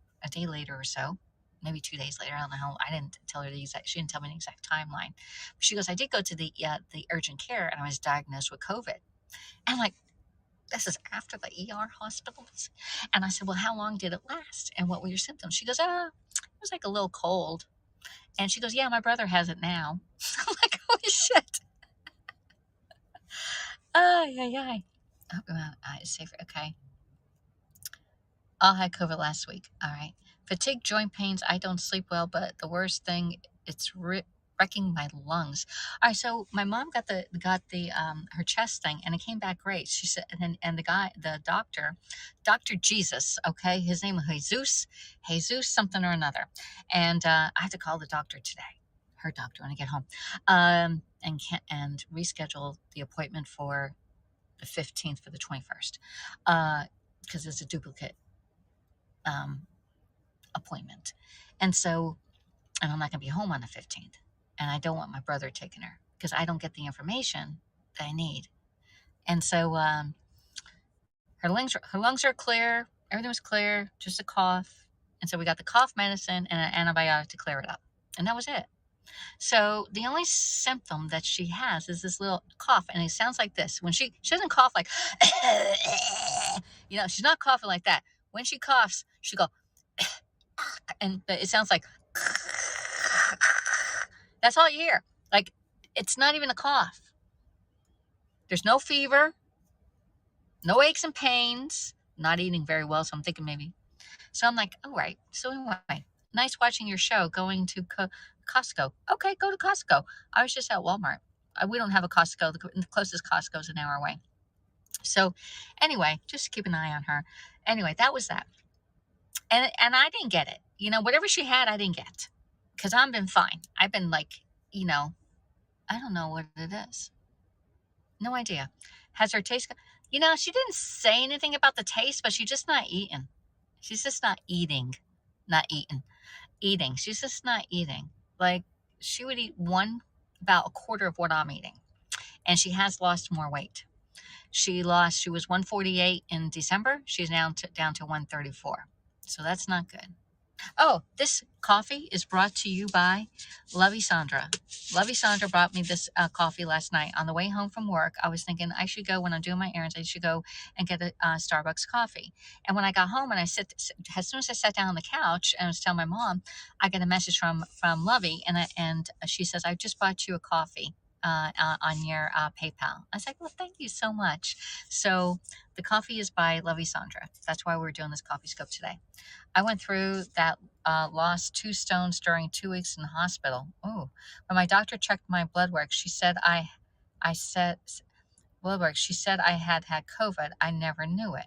S1: or so, maybe 2 days later. I don't know how. I didn't tell her the exact. She didn't tell me the exact timeline. But she goes, I did go to the urgent care, and I was diagnosed with COVID. And I'm like, this is after the ER hospitals. And I said, well, how long did it last? And what were your symptoms? She goes, it was like a little cold. And she goes, yeah, my brother has it now. I'm like, holy shit. Yeah. Oh, it's safer. Okay. I had COVID last week. All right. Fatigue, joint pains. I don't sleep well, but the worst thing, it's wrecking my lungs. All right. So my mom got the her chest thing, and it came back great. She said, and the doctor, Dr. Jesus. Okay, his name was Jesus something or another, and I have to call the doctor today, her doctor, when I get home, and reschedule the appointment for the 15th for the 21st, because it's a duplicate appointment. And I'm not going to be home on the 15th. And I don't want my brother taking her because I don't get the information that I need. And so her lungs are clear. Everything was clear, just a cough. And so we got the cough medicine and an antibiotic to clear it up. And that was it. So the only symptom that she has is this little cough. And it sounds like this. When she doesn't cough like, she's not coughing like that. When she coughs, she go, and it sounds like, that's all you hear. Like, it's not even a cough. There's no fever, no aches and pains, not eating very well. So I'm thinking maybe. So I'm like, all right. So anyway, nice watching your show, going to Costco. Okay, go to Costco. I was just at Walmart. We don't have a Costco. The closest Costco is an hour away. So anyway, just keep an eye on her. Anyway, that was that. And I didn't get it. Whatever she had, I didn't get. Because I've been fine. I've been like, I don't know what it is. No idea. Has her taste... she didn't say anything about the taste, but she's just not eating. She's just not eating. Not eating. Eating. She's just not eating. Like, she would eat about a quarter of what I'm eating. And she has lost more weight. She was 148 in December. She's now down to 134. So that's not good. Oh, this coffee is brought to you by Lovey Sandra. Lovey Sandra brought me this coffee last night. On the way home from work, I was thinking I should go, when I'm doing my errands, I should go and get a Starbucks coffee. And when I got home and as soon as I sat down on the couch and I was telling my mom, I get a message from Lovey, and she says, I just bought you a coffee on your PayPal. I was like, well, thank you so much. So the coffee is by Lovey Sandra. That's why we're doing this coffee scope today. I went through that, lost 2 stones during 2 weeks in the hospital. Oh, when my doctor checked my blood work, she said I had COVID. I never knew it.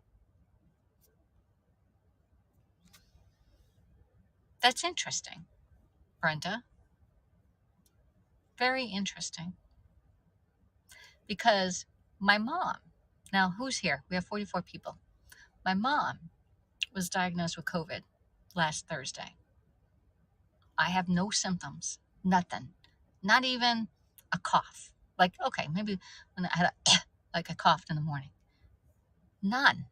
S1: That's interesting, Brenda. Very interesting. Because my mom, now who's here? We have 44 people. My mom was diagnosed with COVID last Thursday. I have no symptoms, nothing, not even a cough. Like, okay, maybe when I had like I coughed in the morning. None.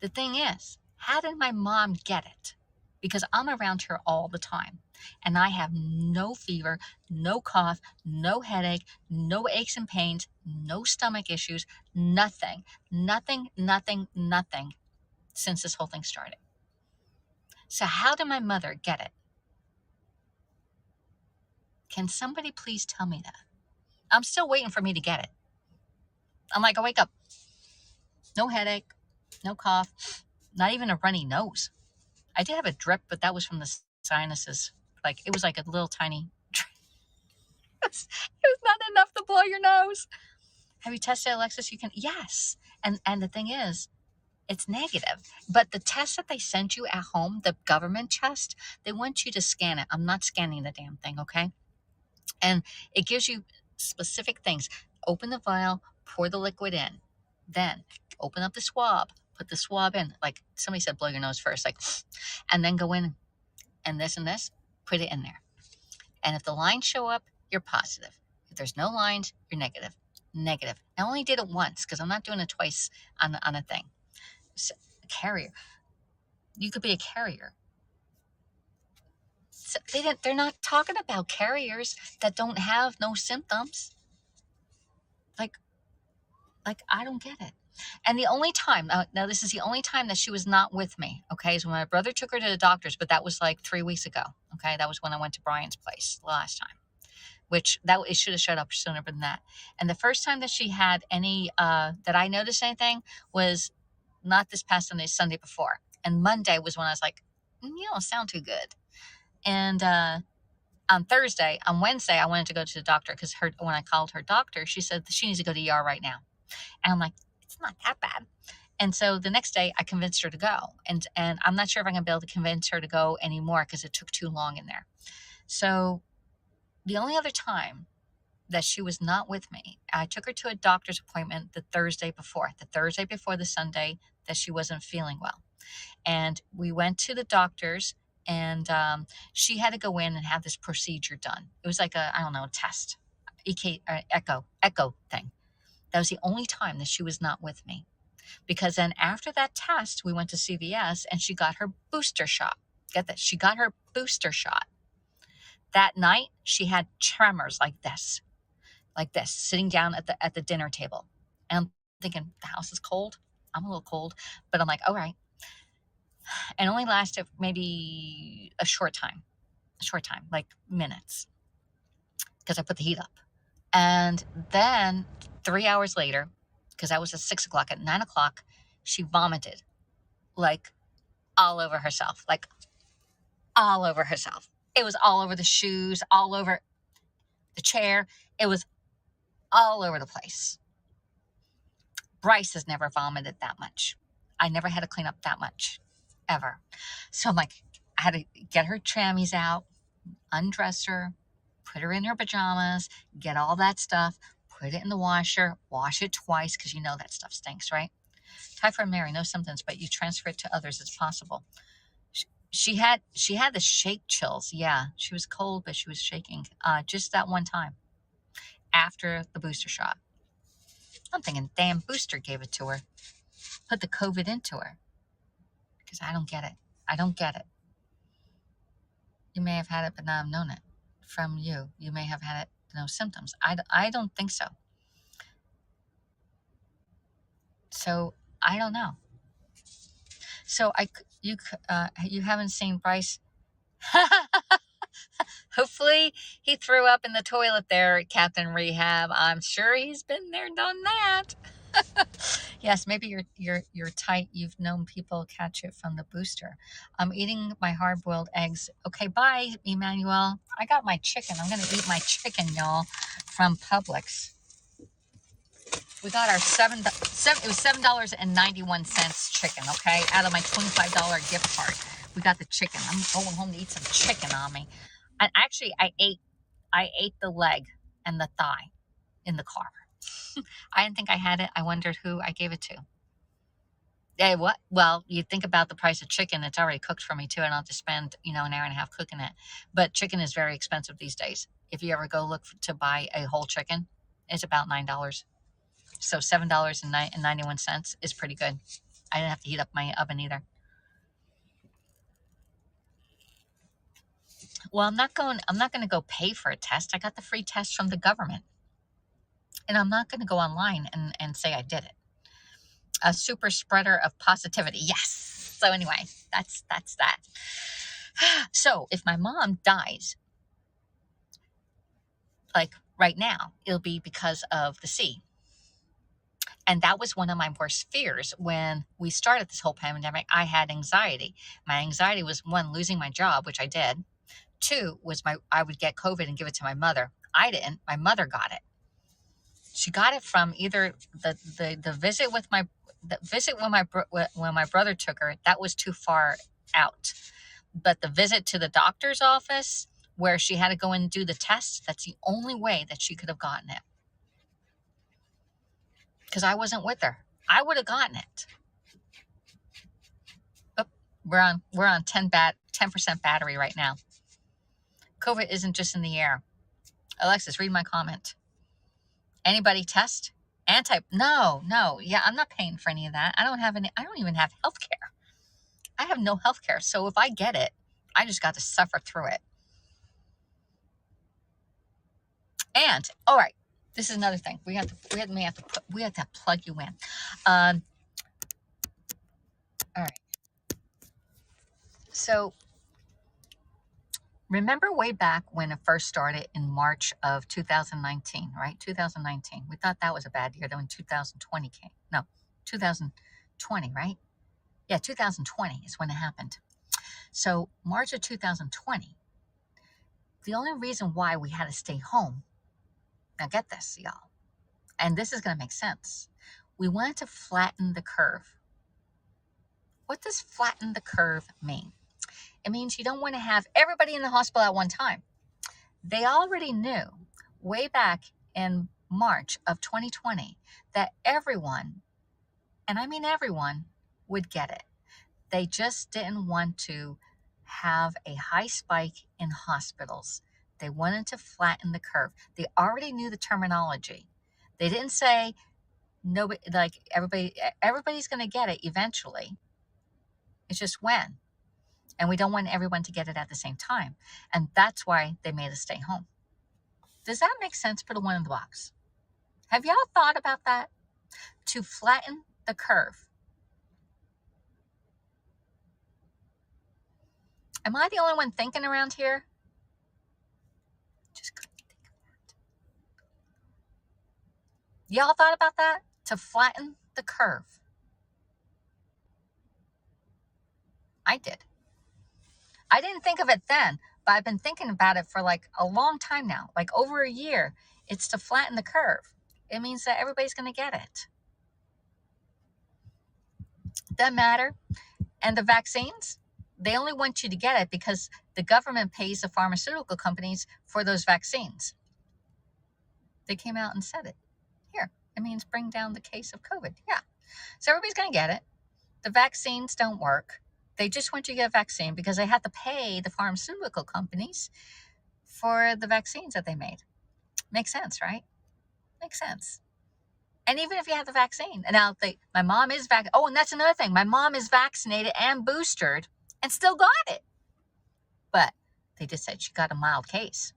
S1: The thing is, how did my mom get it? Because I'm around her all the time. And I have no fever, no cough, no headache, no aches and pains, no stomach issues, nothing since this whole thing started. So how did my mother get it? Can somebody please tell me that? I'm still waiting for me to get it. I'm like, I wake up, no headache, no cough, not even a runny nose. I did have a drip, but that was from the sinuses. Like, it was like a little tiny drip. It was not enough to blow your nose. Have you tested, Alexis? You can, yes. And the thing is, it's negative. But the test that they send you at home, the government test, they want you to scan it. I'm not scanning the damn thing, okay? And it gives you specific things. Open the vial, pour the liquid in. Then open up the swab, put the swab in. Like somebody said, blow your nose first, like, and then go in and this, put it in there. And if the lines show up, you're positive. If there's no lines, you're negative. Negative. I only did it once because I'm not doing it twice on a thing. So, a carrier. You could be a carrier. So they're not talking about carriers that don't have no symptoms. Like I don't get it. And the only time, now this is the only time that she was not with me, okay, is when my brother took her to the doctors, but that was like 3 weeks ago, okay? That was when I went to Brian's place the last time, which it should have showed up sooner than that. And the first time that she had any, that I noticed anything was not this past Sunday, Sunday before. And Monday was when I was like, you don't sound too good. And on Wednesday, I wanted to go to the doctor because when I called her doctor, she said that she needs to go to ER right now. And I'm like, it's not that bad. And so the next day I convinced her to go. And I'm not sure if I'm going to be able to convince her to go anymore because it took too long in there. So the only other time that she was not with me, I took her to a doctor's appointment the Thursday before the Sunday that she wasn't feeling well. And we went to the doctor's and she had to go in and have this procedure done. It was like a test, echo thing. That was the only time that she was not with me. Because then after that test, we went to CVS and she got her booster shot. Get that? She got her booster shot. That night, she had tremors like this, sitting down at the dinner table. And I'm thinking, the house is cold. I'm a little cold. But I'm like, all right. And only lasted maybe a short time, like minutes, because I put the heat up. And then 3 hours later, because that was at 6 o'clock, at 9 o'clock, she vomited like all over herself. It was all over the shoes, all over the chair. It was all over the place. Bryce has never vomited that much. I never had to clean up that much, ever. So I'm like, I had to get her trammies out, undress her, put her in her pajamas, get all that stuff, put it in the washer, wash it twice, because you know that stuff stinks, right? Typhoid Mary, no symptoms, but you transfer it to others. It's possible. She had the shake chills. Yeah, she was cold, but she was shaking. Just that one time after the booster shot. I'm thinking, damn booster gave it to her. Put the COVID into her. Because I don't get it. You may have had it, but not have known it. From you. You may have had it, no symptoms. I don't think so. So I don't know. So you haven't seen Bryce. Hopefully he threw up in the toilet there at Captain Rehab. I'm sure he's been there, done that. Yes, maybe you're tight. You've known people catch it from the booster. I'm eating my hard-boiled eggs. Okay, bye, Emmanuel. I got my chicken. I'm gonna eat my chicken, y'all, from Publix. We got our it was $7.91 chicken, okay, out of my $25 gift card. We got the chicken. I'm going home to eat some chicken on me. And actually, I ate the leg and the thigh in the car. I didn't think I had it. I wondered who I gave it to. Hey, what? Well, you think about the price of chicken. It's already cooked for me, too. I don't have to spend, an hour and a half cooking it. But chicken is very expensive these days. If you ever go look to buy a whole chicken, it's about $9. So $7.91 is pretty good. I didn't have to heat up my oven either. Well, I'm not going to go pay for a test. I got the free test from the government. And I'm not going to go online and say I did it. A super spreader of positivity. Yes. So anyway, that's that. So if my mom dies, like right now, it'll be because of the C. And that was one of my worst fears when we started this whole pandemic. I had anxiety. My anxiety was, one, losing my job, which I did. Two, was I would get COVID and give it to my mother. I didn't. My mother got it. She got it from either the visit with the visit when my brother took her. That was too far out. But the visit to the doctor's office where she had to go and do the test, that's the only way that she could have gotten it. Because I wasn't with her. I would have gotten it. Oh, we're on 10% battery right now. COVID isn't just in the air. Alexis, read my comment. Anybody test? No. Yeah, I'm not paying for any of that. I don't even have health care. I have no health care. So if I get it, I just got to suffer through it. And all right, this is another thing. We have to plug you in. All right. So remember way back when it first started in March of 2019, right? 2019. We thought that was a bad year. Then when 2020 came. No, 2020, right? Yeah, 2020 is when it happened. So March of 2020, the only reason why we had to stay home, now get this, y'all, and this is going to make sense. We wanted to flatten the curve. What does flatten the curve mean? It means you don't want to have everybody in the hospital at one time. They already knew way back in March of 2020 that everyone, and I mean everyone, would get it. They just didn't want to have a high spike in hospitals. They wanted to flatten the curve. They already knew the terminology. They didn't say nobody, like everybody's going to get it eventually. It's just when. And we don't want everyone to get it at the same time. And that's why they made us stay home. Does that make sense? Put a 1 in the box. Have y'all thought about that? To flatten the curve. Am I the only one thinking around here? Just couldn't think of that. Y'all thought about that? To flatten the curve. I did. I didn't think of it then, but I've been thinking about it for like a long time now, like over a year. It's to flatten the curve. It means that everybody's going to get it. Doesn't matter. And the vaccines, they only want you to get it because the government pays the pharmaceutical companies for those vaccines. They came out and said it. Here, it means bring down the case of COVID. Yeah. So everybody's going to get it. The vaccines don't work. They just want you to get a vaccine because they have to pay the pharmaceutical companies for the vaccines that they made. Makes sense, right? Makes sense. And even if you have the vaccine, and now my mom is oh, and that's another thing. My mom is vaccinated and boosted and still got it. But they just said she got a mild case.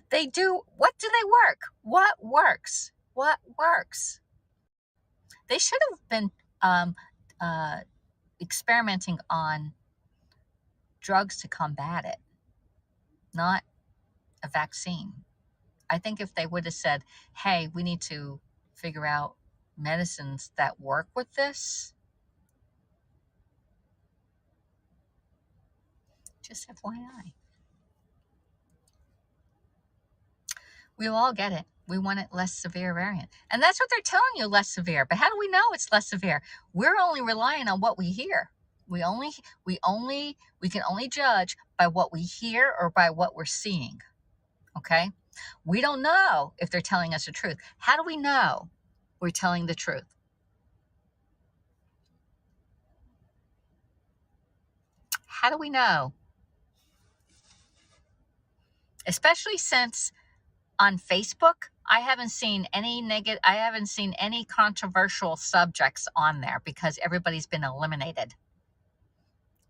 S1: They do. What do they work? What works? What works? They should have been experimenting on drugs to combat it, not a vaccine. I think if they would have said, hey, we need to figure out medicines that work with this. Just FYI. We'll all get it. We want it less severe variant. And that's what they're telling you, less severe. But how do we know it's less severe? We're only relying on what we hear. We can only judge by what we hear or by what we're seeing. Okay? We don't know if they're telling us the truth. How do we know we're telling the truth? How do we know? Especially since on Facebook, I haven't seen any controversial subjects on there because everybody's been eliminated.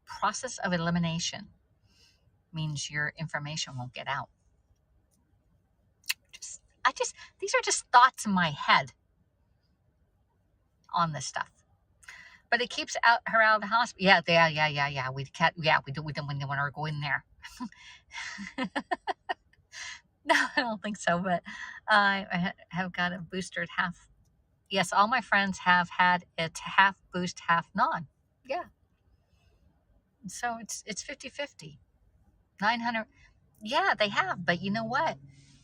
S1: Process of elimination means your information won't get out. These are just thoughts in my head on this stuff. But it keeps her out of the hospital. Yeah. We don't want her to go in there. No, I don't think so. But I have got it boosted half. Yes, all my friends have had it half boost, half non. Yeah. So it's 50-50. 900. Yeah, they have. But you know what?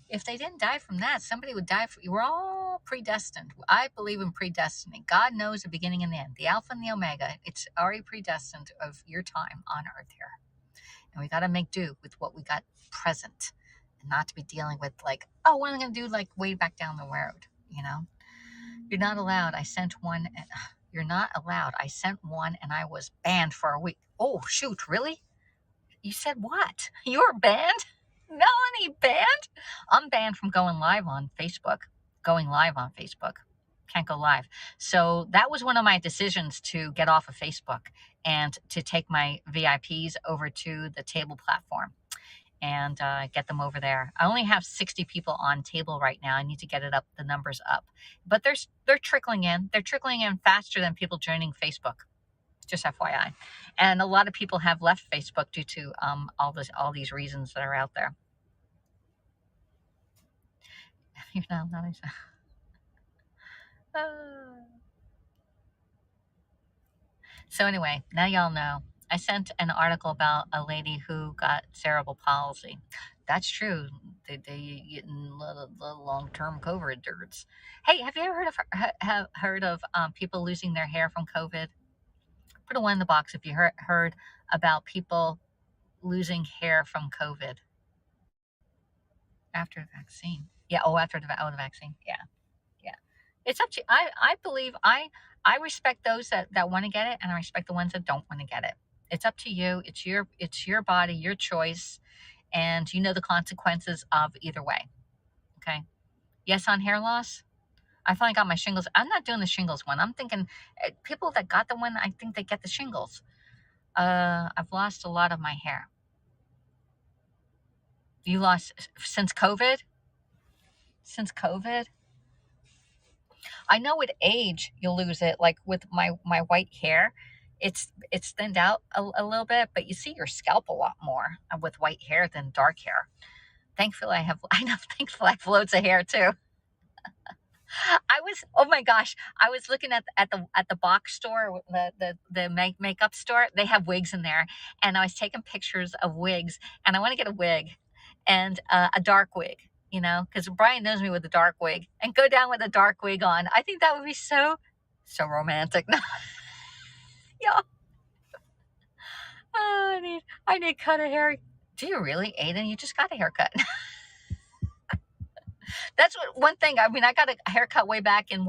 S1: If they didn't die from that, somebody would die. We're all predestined. I believe in predestiny. God knows the beginning and the end, the Alpha and the Omega. It's already predestined of your time on earth here. And we got to make do with what we got present and not to be dealing with like, oh, what am I going to do like way back down the road? You know, you're not allowed. I sent one. And, you're not allowed. I sent one and I was banned for a week. Oh, shoot. Really? You said what? You were banned? Melanie banned? I'm banned from going live on Facebook. Can't go live. So that was one of my decisions to get off of Facebook and to take my VIPs over to the table platform and get them over there. I only have 60 people on table right now. I need to get it up, the numbers up. But they're trickling in. They're trickling in faster than people joining Facebook. Just FYI. And a lot of people have left Facebook due to all these reasons that are out there. You know, so anyway, now y'all know. I sent an article about a lady who got cerebral palsy. That's true. They getting a lot of long-term COVID dirts. Hey, have you ever heard of people losing their hair from COVID? Put a 1 in the box if you heard about people losing hair from COVID after the vaccine. Yeah. Oh, after the vaccine. Yeah. Yeah. It's up to you. I believe I respect those that want to get it, and I respect the ones that don't want to get it. It's up to you. It's your body, your choice, and you know the consequences of either way. Okay. Yes, on hair loss. I finally got my shingles. I'm not doing the shingles one. I'm thinking people that got the one, I think they get the shingles. I've lost a lot of my hair. You lost since COVID? Since COVID? I know with age you'll lose it. Like with my white hair, it's thinned out a little bit, but you see your scalp a lot more with white hair than dark hair. Thankfully, thankfully I have loads of hair too. Oh my gosh, I was looking at the box store, the makeup store. They have wigs in there, and I was taking pictures of wigs, and I want to get a wig, and a dark wig, you know, because Brian knows me with a dark wig, and go down with a dark wig on. I think that would be so romantic. Yeah. Oh, I need cut a hair. Do you really, Aiden? You just got a haircut. That's one thing. I mean, I got a haircut way back in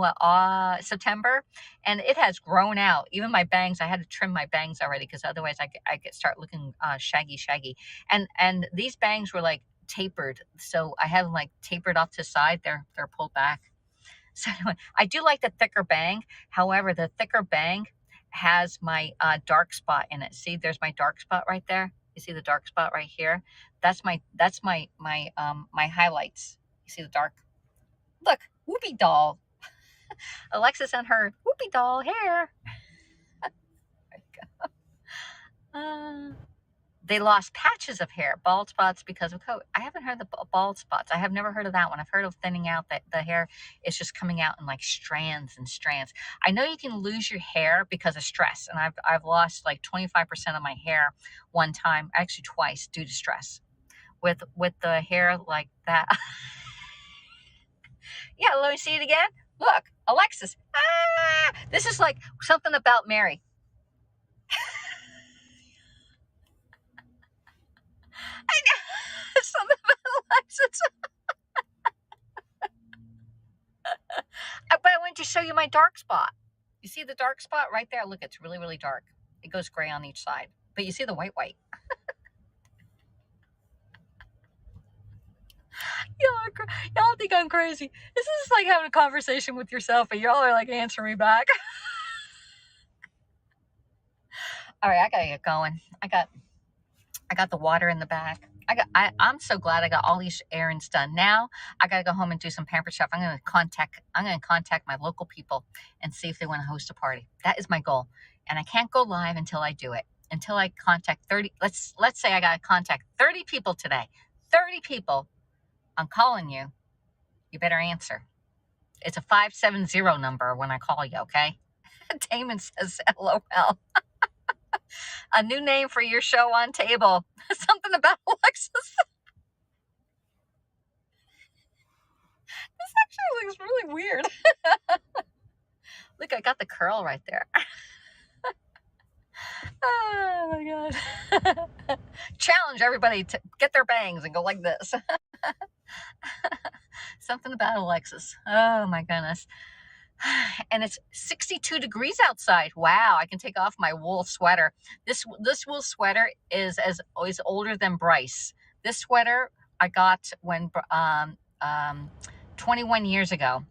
S1: September, and it has grown out. Even my bangs, I had to trim my bangs already because otherwise I start looking shaggy. And these bangs were like tapered, so I have them like tapered off to the side. They're pulled back. So anyway, I do like the thicker bang. However, the thicker bang has my dark spot in it. See, there's my dark spot right there. You see the dark spot right here? That's my highlights. You see the dark? Look, Whoopie doll. Alexis and her Whoopie doll hair. They lost patches of hair, bald spots because of COVID. I haven't heard the bald spots. I have never heard of that one. I've heard of thinning out, that the hair is just coming out in like strands and strands. I know you can lose your hair because of stress, and I've lost like 25% of my hair one time, actually twice, due to stress. With the hair like that. Yeah, let me see it again. Look, Alexis. This is like something about Mary. I know. Something about Alexis. But I wanted to show you my dark spot. You see the dark spot right there? Look, it's really, really dark. It goes gray on each side. But you see the white. Y'all think I'm crazy. This is like having a conversation with yourself, and y'all are like answering me back. All right, I gotta get going. I got the water in the back. I'm so glad I got all these errands done. Now I gotta go home and do some pamper stuff. I'm gonna contact my local people and see if they want to host a party. That is my goal, and I can't go live until I do it. Until I contact 30. Let's say I gotta contact 30 people today. 30 people. I'm calling you. You better answer. It's a 570 number when I call you. Okay. Damon says LOL. A new name for your show on table. Something about Alexis. weird. Look, I got the curl right there. Oh my God. Challenge everybody to get their bangs and go like this. Something about Alexis. Oh my goodness. And it's 62 degrees outside. Wow, I can take off my wool sweater. This wool sweater is older than Bryce. This sweater I got when 21 years ago.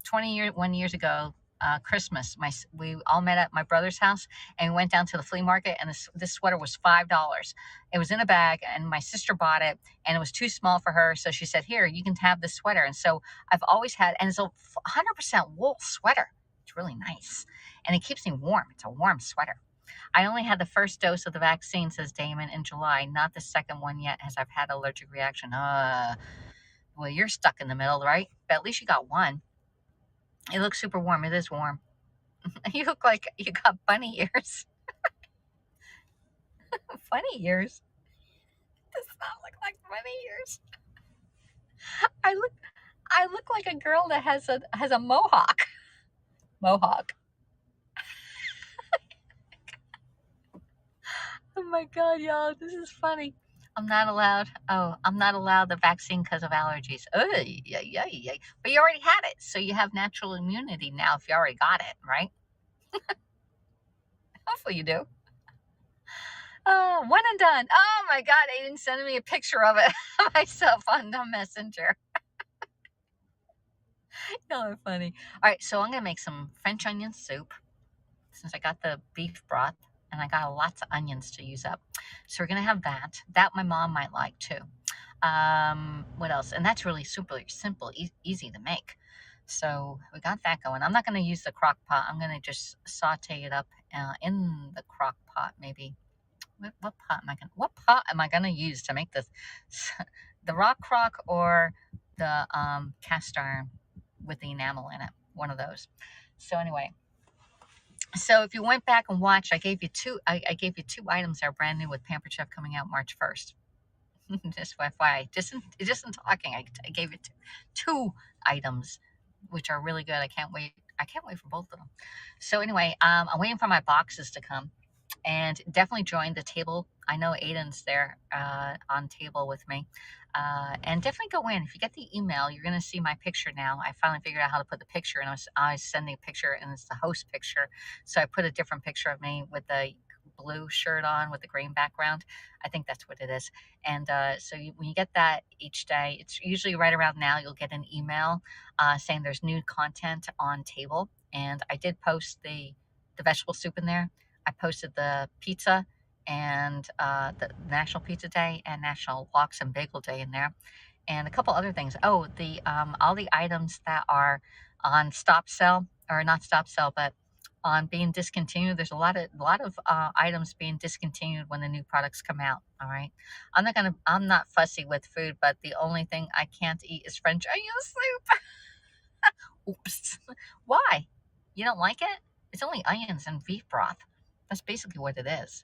S1: 21 years ago, Christmas. We all met at my brother's house and went down to the flea market, and this sweater was $5. It was in a bag, and my sister bought it, and it was too small for her, so she said, "Here, you can have this sweater." And so I've always had, and it's a 100% wool sweater. It's really nice, and it keeps me warm. It's a warm sweater. I only had the first dose of the vaccine, says Damon, in July, not the second one yet, as I've had allergic reaction. Well, you're stuck in the middle, right? But at least you got one. It looks super warm. It is warm. You look like you got bunny ears. Funny ears. Does not look like bunny ears. I look like a girl that has a mohawk. Mohawk. Oh my God, y'all, this is funny. I'm not allowed the vaccine because of allergies. Oh, yeah. But you already had it, so you have natural immunity now if you already got it, right? Hopefully you do. One and done. Oh my God, Aiden sending me a picture of it myself on the messenger. Y'all are funny. All right, so I'm gonna make some French onion soup since I got the beef broth and I got lots of onions to use up. So we're gonna have that. That my mom might like too. What else? And that's really super simple, easy to make. So we got that going. I'm not gonna use the crock pot. I'm gonna just saute it up in the crock pot maybe. What pot am I gonna use to make this? The rock crock or the cast iron with the enamel in it? One of those. So anyway, so if you went back and watched, I gave you two items that are brand new with Pampered Chef coming out March 1st. Just FYI, just in talking, I gave you two items which are really good. I can't wait for both of them. So anyway, I'm waiting for my boxes to come. And definitely join the table. I know Aiden's there on table with me. And definitely go in. If you get the email, you're going to see my picture now. I finally figured out how to put the picture, and I was sending a picture, and it's the host picture. So I put a different picture of me with the blue shirt on with the green background. I think that's what it is. And so when you get that each day, it's usually right around now, you'll get an email saying there's new content on table. And I did post the vegetable soup in there. I posted the pizza and the National Pizza Day and National Lox and Bagel Day in there, and a couple other things. Oh, the all the items that are on stop sale, or not stop sale, but on being discontinued. There's a lot of items being discontinued when the new products come out. All right, I'm not fussy with food, but the only thing I can't eat is French onion soup. Oops. Why? You don't like it? It's only onions and beef broth. That's basically what it is.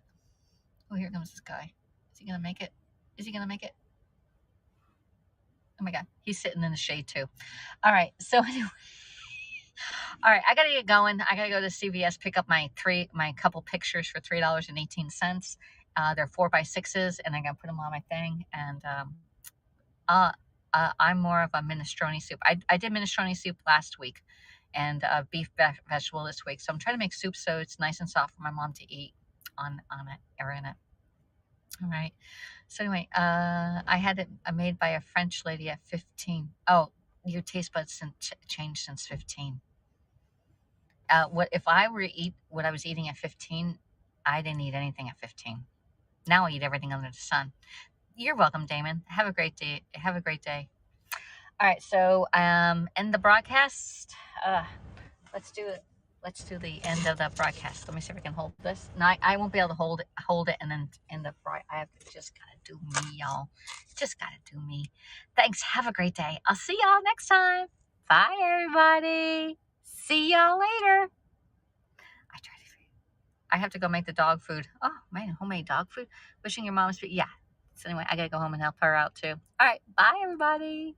S1: Oh, here comes this guy. Is he going to make it? Is he going to make it? Oh my God. He's sitting in the shade too. All right. So anyway. All right. I got to get going. I got to go to CVS, pick up my couple pictures for $3.18. They're 4x6s, and I got to put them on my thing. And I'm more of a minestrone soup. I did minestrone soup last week, and beef vegetable this week. So I'm trying to make soup so it's nice and soft for my mom to eat on it or in it. All right. So anyway, I had it made by a French lady at 15. Oh, your taste buds changed since 15. What if I were to eat what I was eating at 15? I didn't eat anything at 15. Now I eat everything under the sun. You're welcome, Damon. Have a great day. Have a great day. All right, so end the broadcast. Let's do the end of the broadcast. Let me see if I can hold this. No, I won't be able to hold it and then end the broadcast. I have to just gotta do me, y'all. Just gotta do me. Thanks. Have a great day. I'll see y'all next time. Bye, everybody. See y'all later. I have to go make the dog food. Oh man, homemade dog food. Wishing your mom's food. Yeah. So anyway, I gotta go home and help her out too. All right. Bye, everybody.